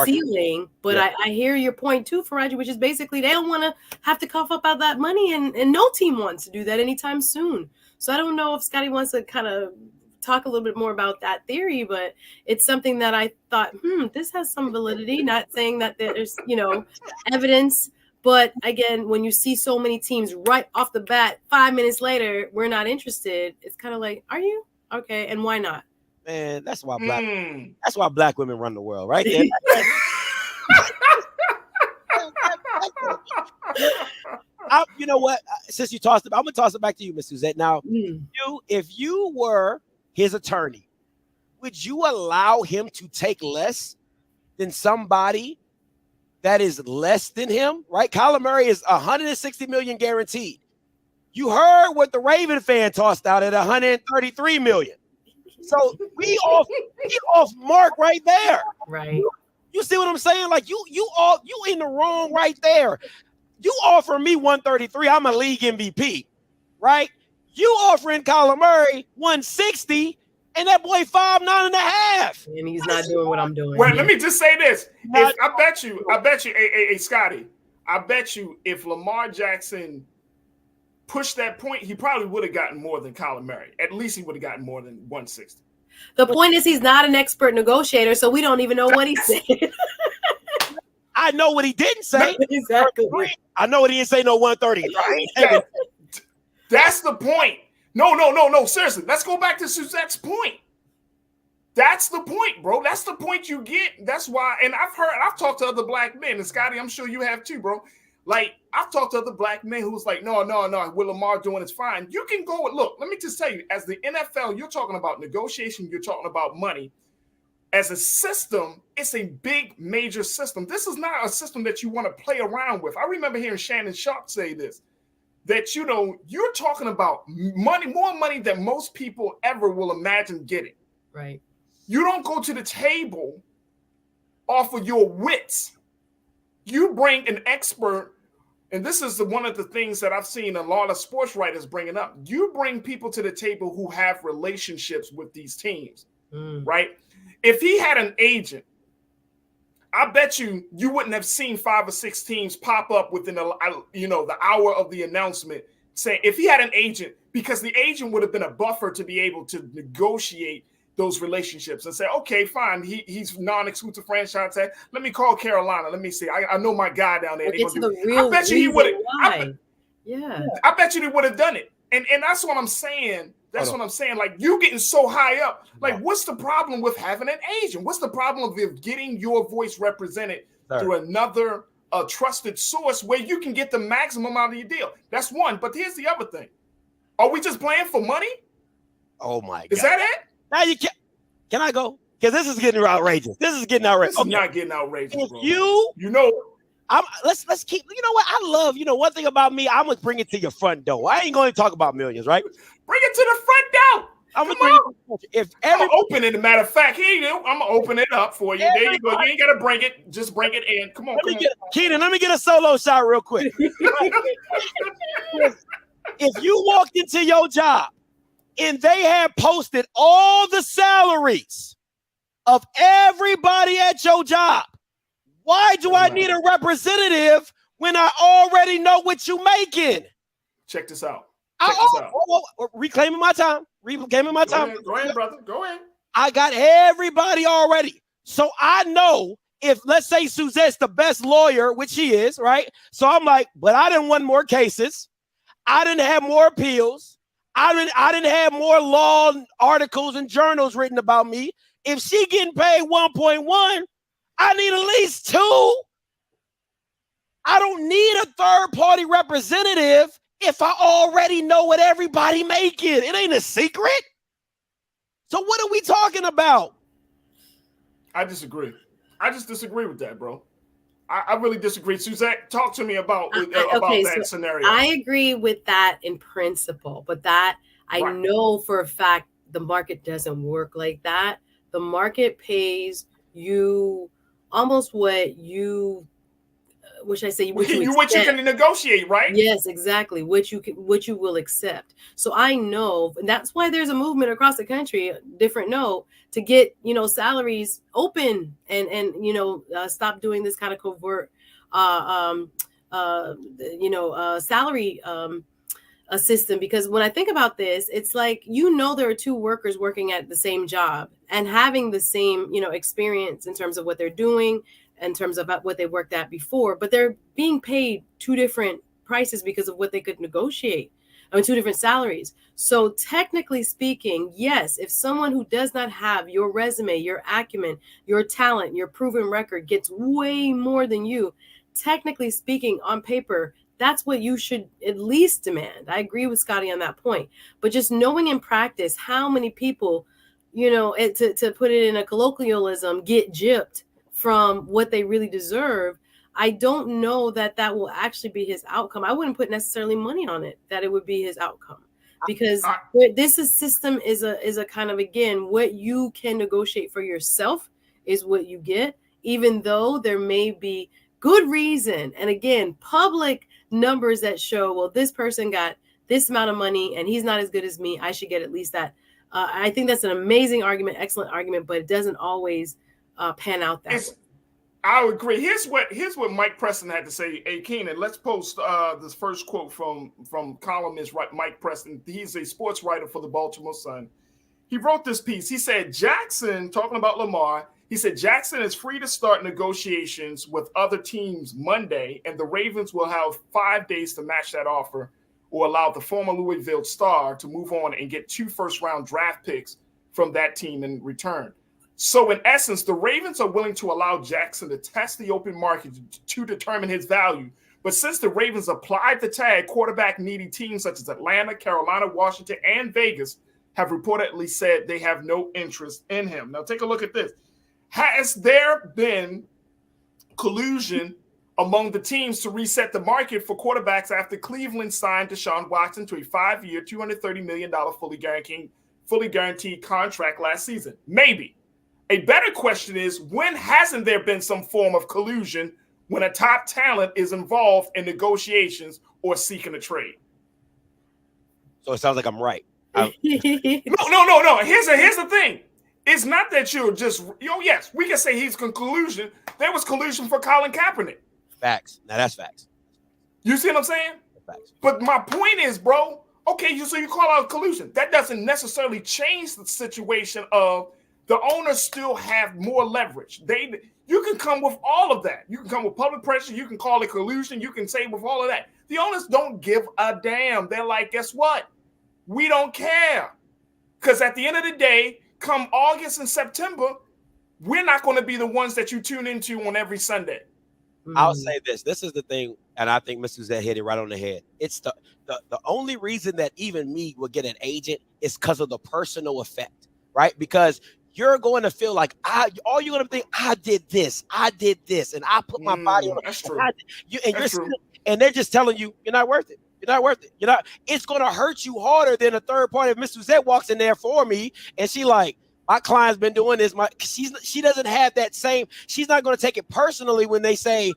ceiling. But yeah. I hear your point too, Faraji, which is basically they don't want to have to cough up out that money, and no team wants to do that anytime soon. So I don't know if Scotty wants to kind of talk a little bit more about that theory, but it's something that I thought, this has some validity, not saying that there's, evidence. But again, when you see so many teams right off the bat, 5 minutes later, we're not interested. It's kind of like, are you? Okay. And why not? Man, that's why black women run the world, right there. You know what? Since you tossed it, I'm gonna toss it back to you, Miss Suzette. Now, if you were his attorney, would you allow him to take less than somebody that is less than him? Right? Kyler Murray is $160 million guaranteed. You heard what the Raven fan tossed out at $133 million. So we off mark right there. Right. You see what I'm saying? Like you in the wrong right there. You offer me 133, I'm a league MVP, right? You offering Kyler Murray 160, and that boy 5'9.5". And he's not doing what I'm doing. Well, let me just say this. I bet you, hey, Scotty, I bet you if Lamar Jackson pushed that point, he probably would have gotten more than Kyler Murray. At least he would have gotten more than 160. The point is he's not an expert negotiator, so we don't even know what he said. I know what he didn't say. Exactly. I know what he didn't say, no 130. Right? That's the point. No. Seriously, let's go back to Suzette's point. That's the point, bro. That's the point you get. That's why, and I've talked to other black men, and Scotty, I'm sure you have too, bro. Like, I've talked to other black men who was like, no, what Lamar doing is fine. You can go with, look, let me just tell you, as the NFL, you're talking about negotiation, you're talking about money. As a system, it's a big, major system. This is not a system that you want to play around with. I remember hearing Shannon Sharp say this, that, you know, you're talking about money, more money than most people ever will imagine getting. Right. You don't go to the table off of your wits. You bring an expert, and this is one of the things that I've seen a lot of sports writers bringing up. You bring people to the table who have relationships with these teams, right? If he had an agent, I bet you wouldn't have seen 5 or 6 teams pop up within the hour of the announcement saying, if he had an agent, because the agent would have been a buffer to be able to negotiate those relationships and say, okay, fine, he's non-exclusive franchise tag. Let me call Carolina. Let me see. I know my guy down there. I bet you he would have. I bet you they would have done it. And that's what I'm saying. That's what I'm saying. Like, you getting so high up. Like, what's the problem with having an agent? What's the problem with getting your voice represented through another trusted source where you can get the maximum out of your deal? That's one. But here's the other thing. Are we just playing for money? Oh, my God. Is that it? Now you can I go? Because this is getting outrageous. This is getting outrageous. This is not getting outrageous, if bro. You know, let's keep. You know what? I love. You know, one thing about me, I'm gonna bring it to your front door. I ain't going to talk about millions, right? Bring it to the front door. I'm gonna bring it. If every open it, as a matter of fact, here you go. I'm gonna open it up for you. There you go. You ain't gotta bring it. Just bring it in. Come on, Keenan, let me get a solo shot real quick. If you walked into your job and they had posted all the salaries of everybody at your job, why do I need a representative when I already know what you making? Check this out. Reclaiming my time. Reclaiming my time. Go ahead, brother. Go ahead. I got everybody already. So I know if, let's say, Suzette's the best lawyer, which she is, right? So I'm like, but I didn't win more cases. I didn't have more appeals. I didn't have more law articles and journals written about me. If she getting paid 1.1, I need at least 2. I don't need a third-party representative if I already know what everybody making. It ain't a secret. So what are we talking about? I disagree. I just disagree with that, bro. I really disagree. Suzette, talk to me about that scenario. I agree with that in principle, but that I know for a fact the market doesn't work like that. The market pays you almost what you, what should I say? What you can negotiate, right? Yes, exactly. What you will accept. So I know, and that's why there's a movement across the country, different note, to get, salaries open and stop doing this kind of covert, salary system. Because when I think about this, it's like, there are 2 workers working at the same job and having the same, experience in terms of what they're doing, in terms of what they worked at before, but they're being paid 2 different prices because of what they could negotiate. 2 different salaries. So technically speaking, yes, if someone who does not have your resume, your acumen, your talent, your proven record gets way more than you, technically speaking, on paper, that's what you should at least demand. I agree with Scotty on that point. But just knowing in practice how many people, to put it in a colloquialism, get gypped from what they really deserve, I don't know that will actually be his outcome. I wouldn't put necessarily money on it, that it would be his outcome. Because this system is a kind of, again, what you can negotiate for yourself is what you get, even though there may be good reason. And again, public numbers that show, well, this person got this amount of money and he's not as good as me, I should get at least that. I think that's an amazing argument, excellent argument, but it doesn't always pan out that way. I would agree. Here's what Mike Preston had to say. Hey, Keenan, let's post this first quote from columnist Mike Preston. He's a sports writer for the Baltimore Sun. He wrote this piece. He said, Jackson, talking about Lamar, he said, Jackson is free to start negotiations with other teams Monday, and the Ravens will have 5 days to match that offer or allow the former Louisville star to move on and get 2 first-round draft picks from that team in return. So in essence, the Ravens are willing to allow Jackson to test the open market to determine his value But since the Ravens applied the tag, quarterback-needy teams such as Atlanta, Carolina, Washington, and Vegas have reportedly said they have no interest in him. Now, take a look at this. Has there been collusion among the teams to reset the market for quarterbacks after Cleveland signed Deshaun Watson to a 5-year, $230 million fully guaranteed contract last season? Maybe. A better question is, when hasn't there been some form of collusion when a top talent is involved in negotiations or seeking a trade? So it sounds like I'm right. No. Here's the thing. It's not that you're just, yes, we can say he's collusion. There was collusion for Colin Kaepernick. Facts. Now that's facts. You see what I'm saying? Facts. But my point is, bro, okay, so you call out collusion. That doesn't necessarily change the situation of the owners still have more leverage. You can come with all of that. You can come with public pressure. You can call it collusion. You can say with all of that. The owners don't give a damn. They're like, guess what? We don't care. Because at the end of the day, come August and September, we're not going to be the ones that you tune into on every Sunday. I'll say this. This is the thing, and I think Mr. Zed hit it right on the head. It's the only reason that even me would get an agent is because of the personal effect, right? Because you're going to feel like all you're going to think, I did this, and I put my body on it. That's true. And they're just telling you, you're not worth it. You're not worth it. It's going to hurt you harder than a third party. If Miss Suzette walks in there for me and she like, my client's been doing this. She doesn't have that same. She's not going to take it personally when they say,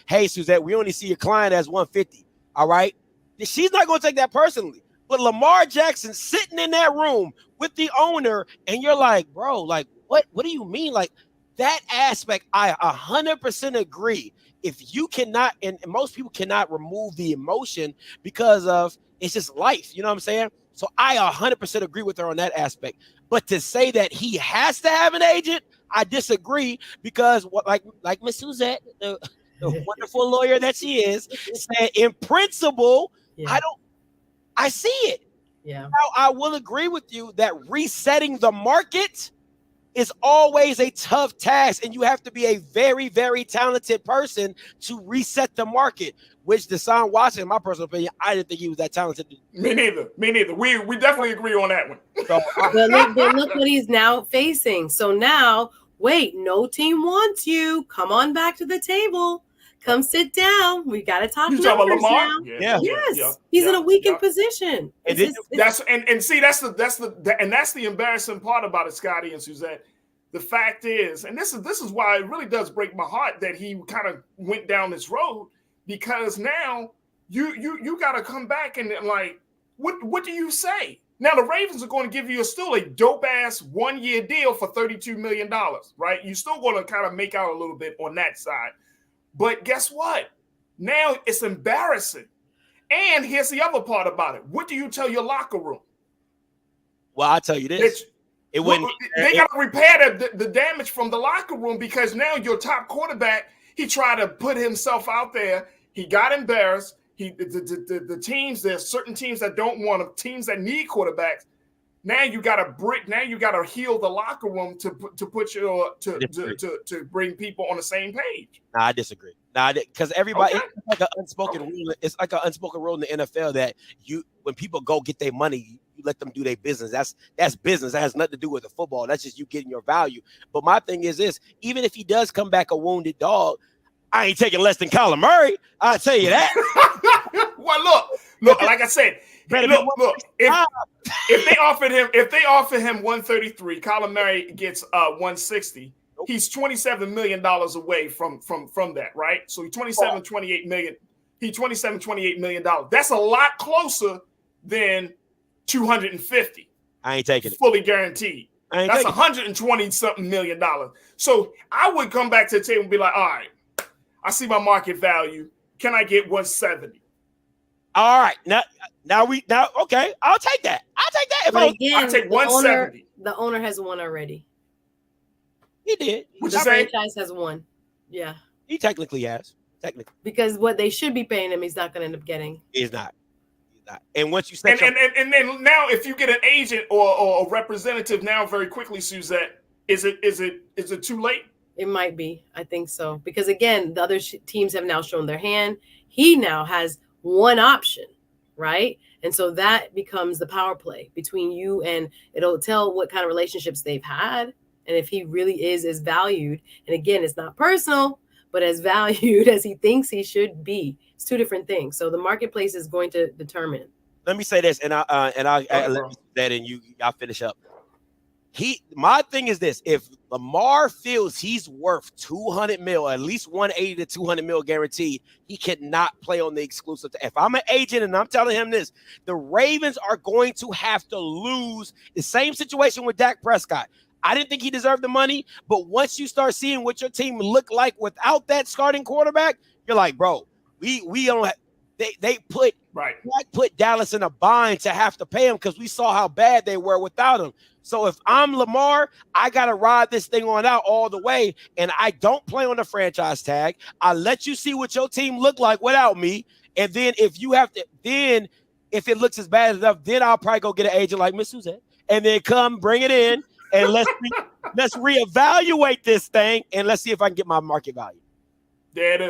hey, Suzette, we only see your client as 150. All right. She's not going to take that personally. But Lamar Jackson sitting in that room with the owner, and you're like, bro, like, what do you mean? Like that aspect, I 100% agree. If you cannot, and most people cannot remove the emotion because of it's just life. You know what I'm saying? So I 100% agree with her on that aspect. But to say that he has to have an agent, I disagree because like Miss Suzette, the wonderful lawyer that she is, said in principle, I see it. Yeah. Now, I will agree with you that resetting the market is always a tough task, and you have to be a very, very talented person to reset the market, which Deshaun Watson, in my personal opinion, I didn't think he was that talented. Me neither. We definitely agree on that one. So, but look what he's now facing. So now, wait, no team wants you. Come on back to the table. Come sit down. We got to talk numbers about Lamar? now. Yeah. Yes, he's in a weakened position. That's the embarrassing part about it, Scotty and Suzette. The fact is, and this is why it really does break my heart that he kind of went down this road, because now you got to come back and like, what do you say? Now the Ravens are going to give you still a dope ass 1-year deal for $32 million, right? You're still going to kind of make out a little bit on that side. But guess what? Now it's embarrassing. And here's the other part about it. What do you tell your locker room? Well, I'll tell you this. They got to repair the damage from the locker room, because now your top quarterback, he tried to put himself out there. He got embarrassed. The teams, there's certain teams that don't want him, teams that need quarterbacks. Now you got to heal the locker room to bring people on the same page. Nah, I disagree. Because everybody, it's like an unspoken rule. It's like an unspoken rule in the NFL that when people go get their money, you let them do their business. That's business. That has nothing to do with the football. That's just you getting your value. But my thing is this: even if he does come back a wounded dog, I ain't taking less than Kyler Murray. I'll tell you that. Well, look. Like I said, look. If they offer him 133, Kyler Murray gets 160. He's $27 million away from that, right? So he's $28 million. He's $28 million. That's a lot closer than 250. I ain't taking it. Fully guaranteed. That's $120-something million. So I would come back to the table and be like, all right, I see my market value. Can I get 170? All right. Now okay. I'll take that. I'll take 170. The owner has won already. He did. The franchise has won. Yeah. He technically has. Because what they should be paying him, he's not going to end up getting. He's not. And once you say, and then now, if you get an agent or a representative now, very quickly, Suzette, is it too late? It might be. I think so. Because again, the other teams have now shown their hand. he now has one option, right? And so that becomes the power play between you, and it'll tell what kind of relationships they've had. And if he really is as valued, and again, it's not personal, but as valued as he thinks he should be. It's two different things. So the marketplace is going to determine. Let me say this, and I'll that, and y'all finish up. My thing is this: if Lamar feels he's worth 200 mil, at least 180 to 200 mil guaranteed, he cannot play on the exclusive. If I'm an agent and I'm telling him this, the Ravens are going to have to lose. The same situation with Dak Prescott. I didn't think he deserved the money, but once you start seeing what your team look like without that starting quarterback, you're like, bro, we don't have, they put Dallas in a bind to have to pay him because we saw how bad they were without him. So if I'm Lamar, I got to ride this thing on out all the way, and I don't play on the franchise tag. I let you see what your team look like without me, and then if if it looks as bad enough, then I'll probably go get an agent like Miss Suzette, and then come bring it in, and let's reevaluate this thing, and let's see if I can get my market value. There it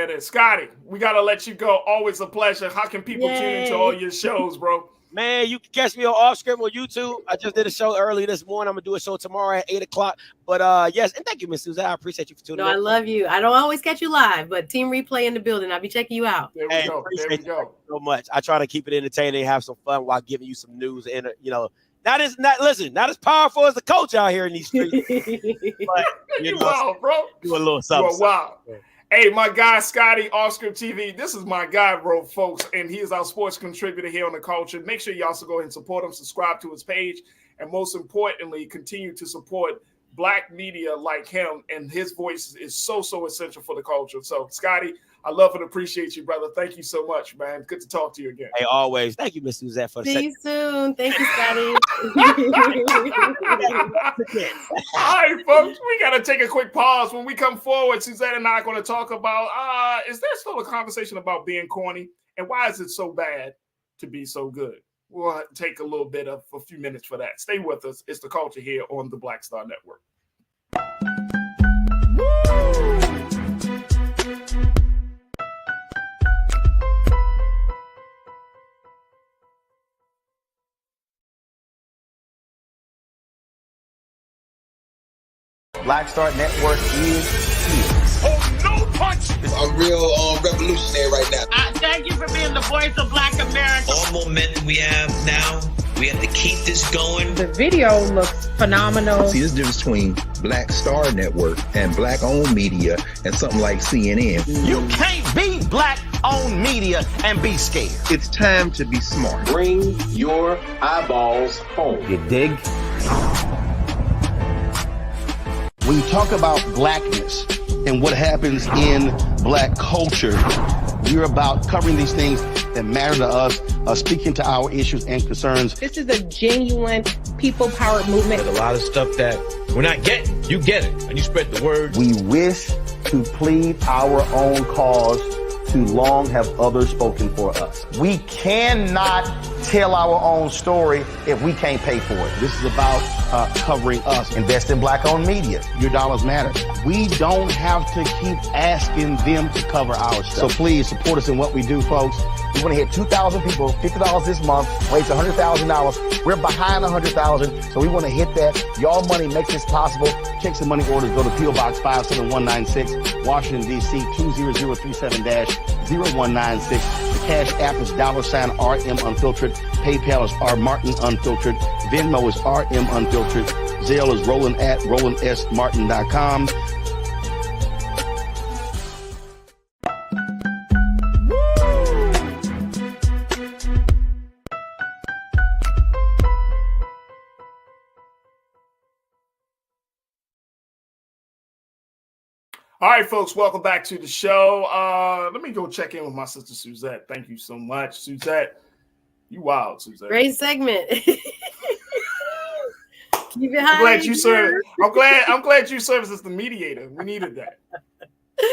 is. Scotty, we got to let you go. Always a pleasure. How can people tune into all your shows, bro? Man, you can catch me on Off Script on YouTube. I just did a show early this morning. I'm going to do a show tomorrow at 8 o'clock. But yes, and thank you, Miss Suzette. I appreciate you for tuning in. I love you. I don't always catch you live, but Team Replay in the building. I'll be checking you out. There we go. There we go. So much. I try to keep it entertaining, have some fun while giving you some news. And, not as powerful as the coach out here in these streets. But, wow, bro. Do a little something. Wow. Hey, my guy, Scotty, Off Script TV. This is my guy, bro, folks, and he is our sports contributor here on The Culture. Make sure you also go ahead and support him, subscribe to his page, and most importantly, continue to support Black media like him, and his voice is so essential for the culture. So, Scotty, I love and appreciate you, brother. Thank you so much, man. Good to talk to you again. Hey, always. Thank you, Miss Suzette, for the See you soon. Thank you, Scotty. All right, folks, we got to take a quick pause. When we come forward, Suzette and I are going to talk about, is there still a conversation about being corny? And why is it so bad to be so good? We'll take a few minutes for that. Stay with us. It's The Culture here on the Black Star Network. Black Star Network is here. Oh, no punch! I'm real revolutionary right now. Thank you for being the voice of Black America. All momentum we have now, we have to keep this going. The video looks phenomenal. See, there's a difference between Black Star Network and Black-owned media and something like CNN. You can't be Black-owned media and be scared. It's time to be smart. Bring your eyeballs home. You dig? When you talk about blackness and what happens in Black culture, we're about covering these things that matter to us, speaking to our issues and concerns. This is a genuine people-powered movement. There's a lot of stuff that we're not getting. You get it, and you spread the word. We wish to plead our own cause. Too long have others spoken for us. We cannot tell our own story if we can't pay for it. This is about covering us. Invest in Black-owned media. Your dollars matter. We don't have to keep asking them to cover our stuff. So please support us in what we do, folks. We want to hit 2,000 people, $50 this month, raise $100,000. We're behind 100,000, so we want to hit that. Your money makes this possible. Check some money orders. Go to P.O. Box 57196, Washington, D.C. 20037-0196. The Cash App is $RM Unfiltered. PayPal is R Martin Unfiltered. Venmo is RM Unfiltered. Zelle is Roland at RolandSMartin.com. All right, folks, welcome back to the show. Let me go check in with my sister Suzette. Thank you so much, Suzette. You wild, Suzette. Great segment. Keep it high. I'm glad you serve. I'm glad you serve as the mediator. We needed that.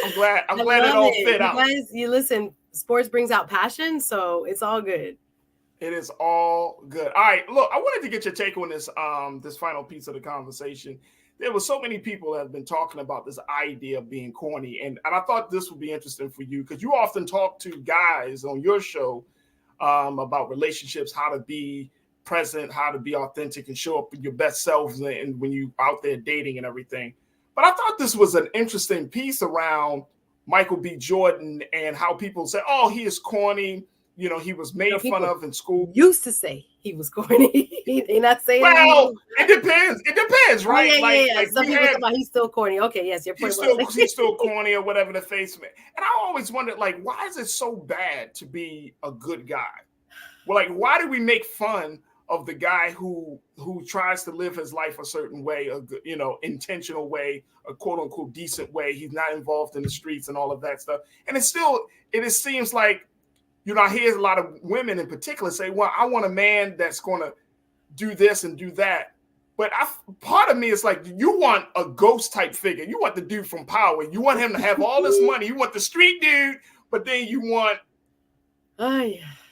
I'm glad it all fit out. Guys, you listen. Sports brings out passion, so it's all good. It is all good. All right, look, I wanted to get your take on this this final piece of the conversation. there were so many people that have been talking about this idea of being corny. And I thought this would be interesting for you because you often talk to guys on your show about relationships, how to be present, how to be authentic and show up with your best selves and when you out there dating and everything. But I thought this was an interesting piece around Michael B. Jordan and how people say, oh, he is corny. You know, he was made fun of in school. Used to say he was corny. They not saying well, it depends. It depends, right? Oh, yeah. Like some people talk about he's still corny. Okay, yes, your point. He's still corny or whatever the face. And I always wondered, like, why is it so bad to be a good guy? Well, like, why do we make fun of the guy who tries to live his life a certain way, a good, intentional way, a quote unquote decent way? He's not involved in the streets and all of that stuff. And it seems like, I hear a lot of women in particular say, well, I want a man that's going to do this and do that. But part of me is like, you want a ghost type figure. You want the dude from Power. You want him to have all this money. You want the street dude, but then you want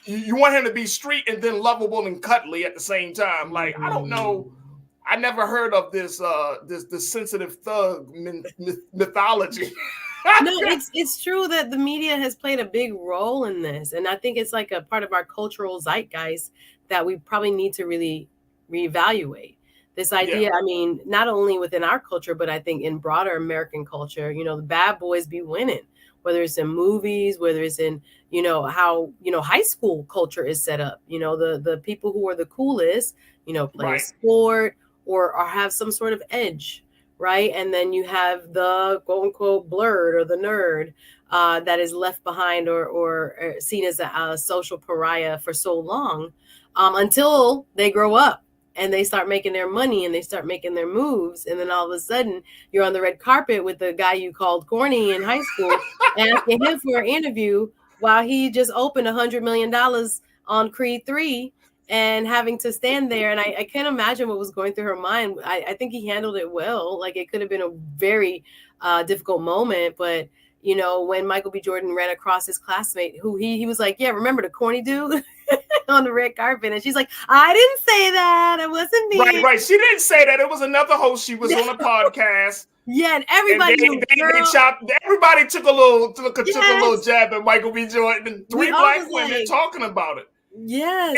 you want him to be street and then lovable and cuddly at the same time. Like, I don't know. I never heard of this this sensitive thug mythology. No, it's true that the media has played a big role in this. And I think it's like a part of our cultural zeitgeist that we probably need to really reevaluate. This idea, I mean, not only within our culture, but I think in broader American culture, the bad boys be winning, whether it's in movies, whether it's in, how, high school culture is set up, the people who are the coolest, play a sport or have some sort of edge. Right. And then you have the quote unquote blurred or the nerd that is left behind or seen as a social pariah for so long until they grow up and they start making their money and they start making their moves. And then all of a sudden you're on the red carpet with the guy you called corny in high school asking him for an interview while he just opened $100 million on Creed 3. And having to stand there, and I can't imagine what was going through her mind. I think he handled it well. Like, it could have been a very difficult moment, but when Michael B. Jordan ran across his classmate, who he was like, "Yeah, remember the corny dude on the red carpet?" And she's like, "I didn't say that. It wasn't me." Right. She didn't say that. It was another host. She was on a podcast. Yeah, and everybody everybody took a little jab at Michael B. Jordan. And 3 black women talking about it. Yes,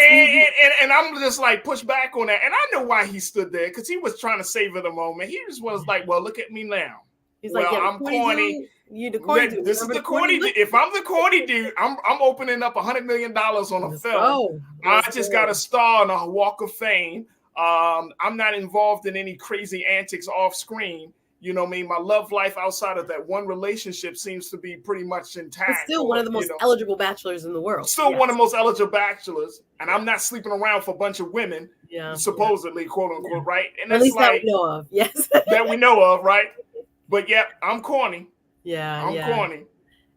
and I'm just like push back on that, and I know why he stood there because he was trying to savor the moment. He just was like, "Well, look at me now. He's well, like, yeah, I'm corny. You the corny dude. This is the corny. If I'm the corny dude, I'm opening up $100 million on a film. I just got a star on a Walk of Fame. I'm not involved in any crazy antics off screen. You know what I mean? My love life outside of that one relationship seems to be pretty much intact. It's still one of the most eligible bachelors in the world. Still one of the most eligible bachelors. And I'm not sleeping around for a bunch of women, supposedly, quote unquote, right? And at least like, that we know of, yes. That we know of, right? But yeah, I'm corny. Yeah, I'm corny.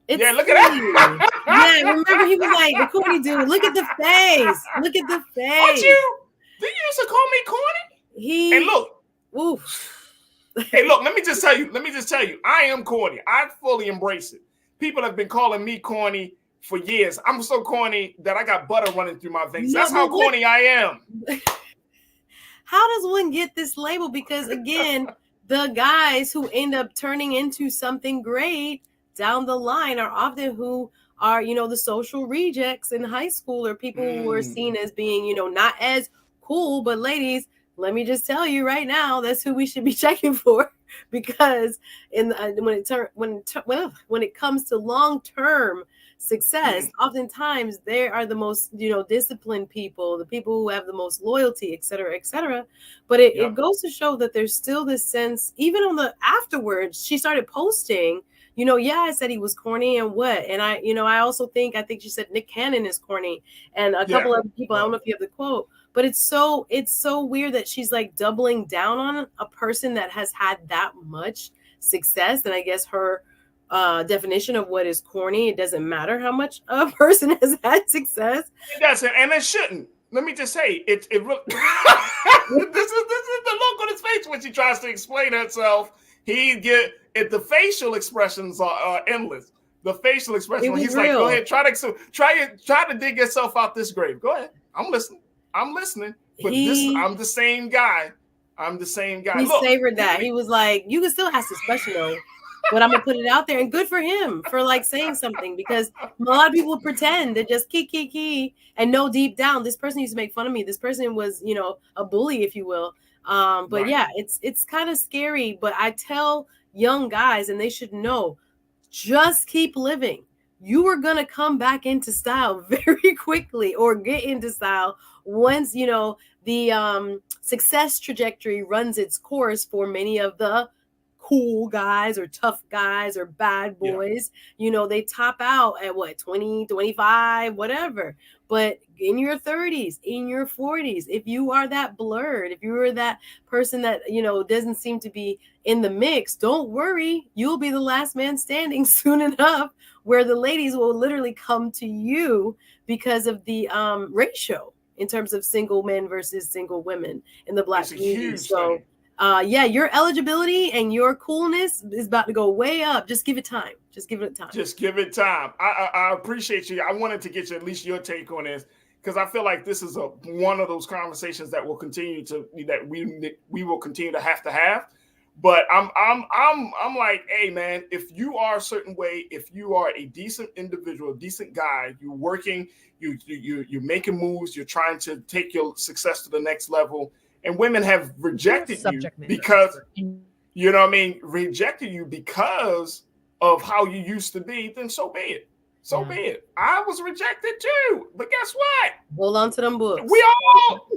It's look at that. Yeah, remember he was like, the corny dude, look at the face. Look at the face. Aren't you? Did you used to call me corny? And look. Oof. Hey, look, let me just tell you, I am corny. I fully embrace it. People have been calling me corny for years. I'm so corny that I got butter running through my veins. That's how corny I am. How does one get this label? Because again, the guys who end up turning into something great down the line are often who are, the social rejects in high school or people who are seen as being, not as cool, but ladies, let me just tell you right now, that's who we should be checking for, because when it comes to long-term success, oftentimes they are the most, disciplined people, the people who have the most loyalty, et cetera, et cetera. But it goes to show that there's still this sense, even on the afterwards, she started posting, I said he was corny and what, and I also think she said Nick Cannon is corny and a couple other people. I don't know if you have the quote. But it's so weird that she's like doubling down on a person that has had that much success. And I guess her definition of what is corny, it doesn't matter how much a person has had success. It doesn't, and it shouldn't. Let me just say, it really, this is the look on his face when she tries to explain herself. The facial expressions are endless. The facial expression, he's real. Like, go ahead, try to dig yourself out this grave. Go ahead, I'm listening. But I'm the same guy I'm the same guy. He Look, savored that. He was like, you can still ask this question though, but I'm gonna put it out there, and good for him for like saying something, because a lot of people would pretend to just key and know deep down this person used to make fun of me. This person was, you know, a bully, if you will. But Right. yeah, it's kind of scary. But I tell young guys, and they should know, just keep living. You are gonna come back into style very quickly, or get into style once, you know, the success trajectory runs its course for many of the cool guys or tough guys or bad boys. You know, they top out at what, 20, 25, whatever. But in your 30s, in your 40s, if you are that blurred, if you are that person that, you know, doesn't seem to be in the mix, don't worry, you'll be the last man standing soon enough, where the ladies will literally come to you because of the ratio in terms of single men versus single women in the Black community. So yeah, your eligibility and your coolness is about to go way up. Just give it time. Just give it time. Just give it time. I appreciate you. I wanted to get you at least your take on this, because I feel like this is one of those conversations that will continue to we will continue to have. But I'm like, hey man, if you are a certain way, if you are a decent individual, decent guy, you're working, you're making moves, you're trying to take your success to the next level, and women have rejected you because, you know what I mean, rejected you because of how you used to be, then so be it. So be it. I was rejected too, but guess what? Hold on to them books. We all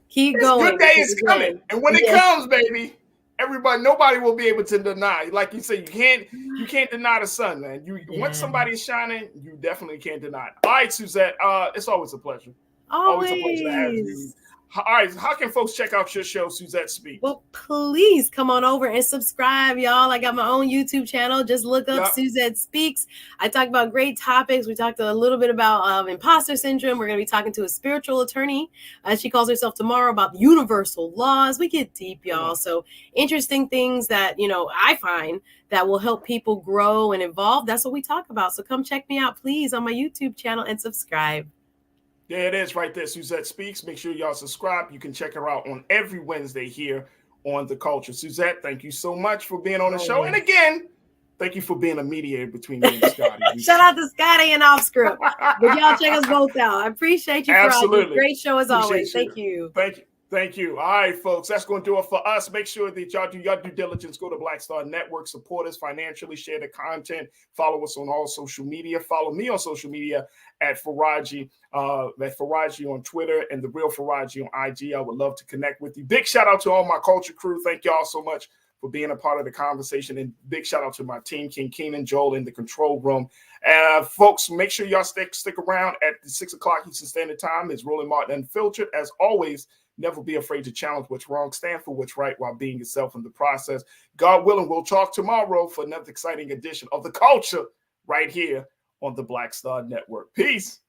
keep going. Good day is coming, and when it comes, baby, nobody will be able to deny. Like you said, you can't deny the sun, man. Once somebody's shining, you definitely can't deny it. All right, Suzette, it's always a pleasure. Always a pleasure to have you. All right, how can folks check out your show, Suzette Speaks? Well, please come on over and subscribe, y'all. I got my own YouTube channel. Just look up Suzette Speaks. I talk about great topics. We talked a little bit about imposter syndrome. We're going to be talking to a spiritual attorney, as she calls herself, tomorrow, about universal laws. We get deep, y'all. So interesting things that, you know, I find that will help people grow and evolve. That's what we talk about. So come check me out, please, on my YouTube channel and subscribe. There it is right there, Suzette Speaks. Make sure y'all subscribe. You can check her out on every Wednesday here on The Culture. Suzette, thank you so much for being on the show. And again, thank you for being a mediator between me and Scotty. Shout out to Scotty and Off Script. But y'all check us both out. I appreciate you. Absolutely. Great show as always. Thank you. Thank you. All right, folks, that's going to do it for us. Make sure that y'all do your due diligence. Go to Black Star Network, support us financially, share the content, follow us on all social media. Follow me on social media at Faraji on Twitter, and The Real Faraji on IG. I would love to connect with you. Big shout out to all my culture crew. Thank y'all so much for being a part of the conversation. And big shout out to my team, King Keenan, Joel in the control room. Folks, make sure y'all stick around at the 6 o'clock Eastern Standard Time. It's Roland Martin Unfiltered. As always, never be afraid to challenge what's wrong. Stand for what's right while being yourself in the process. God willing, we'll talk tomorrow for another exciting edition of The Culture right here on the Black Star Network. Peace.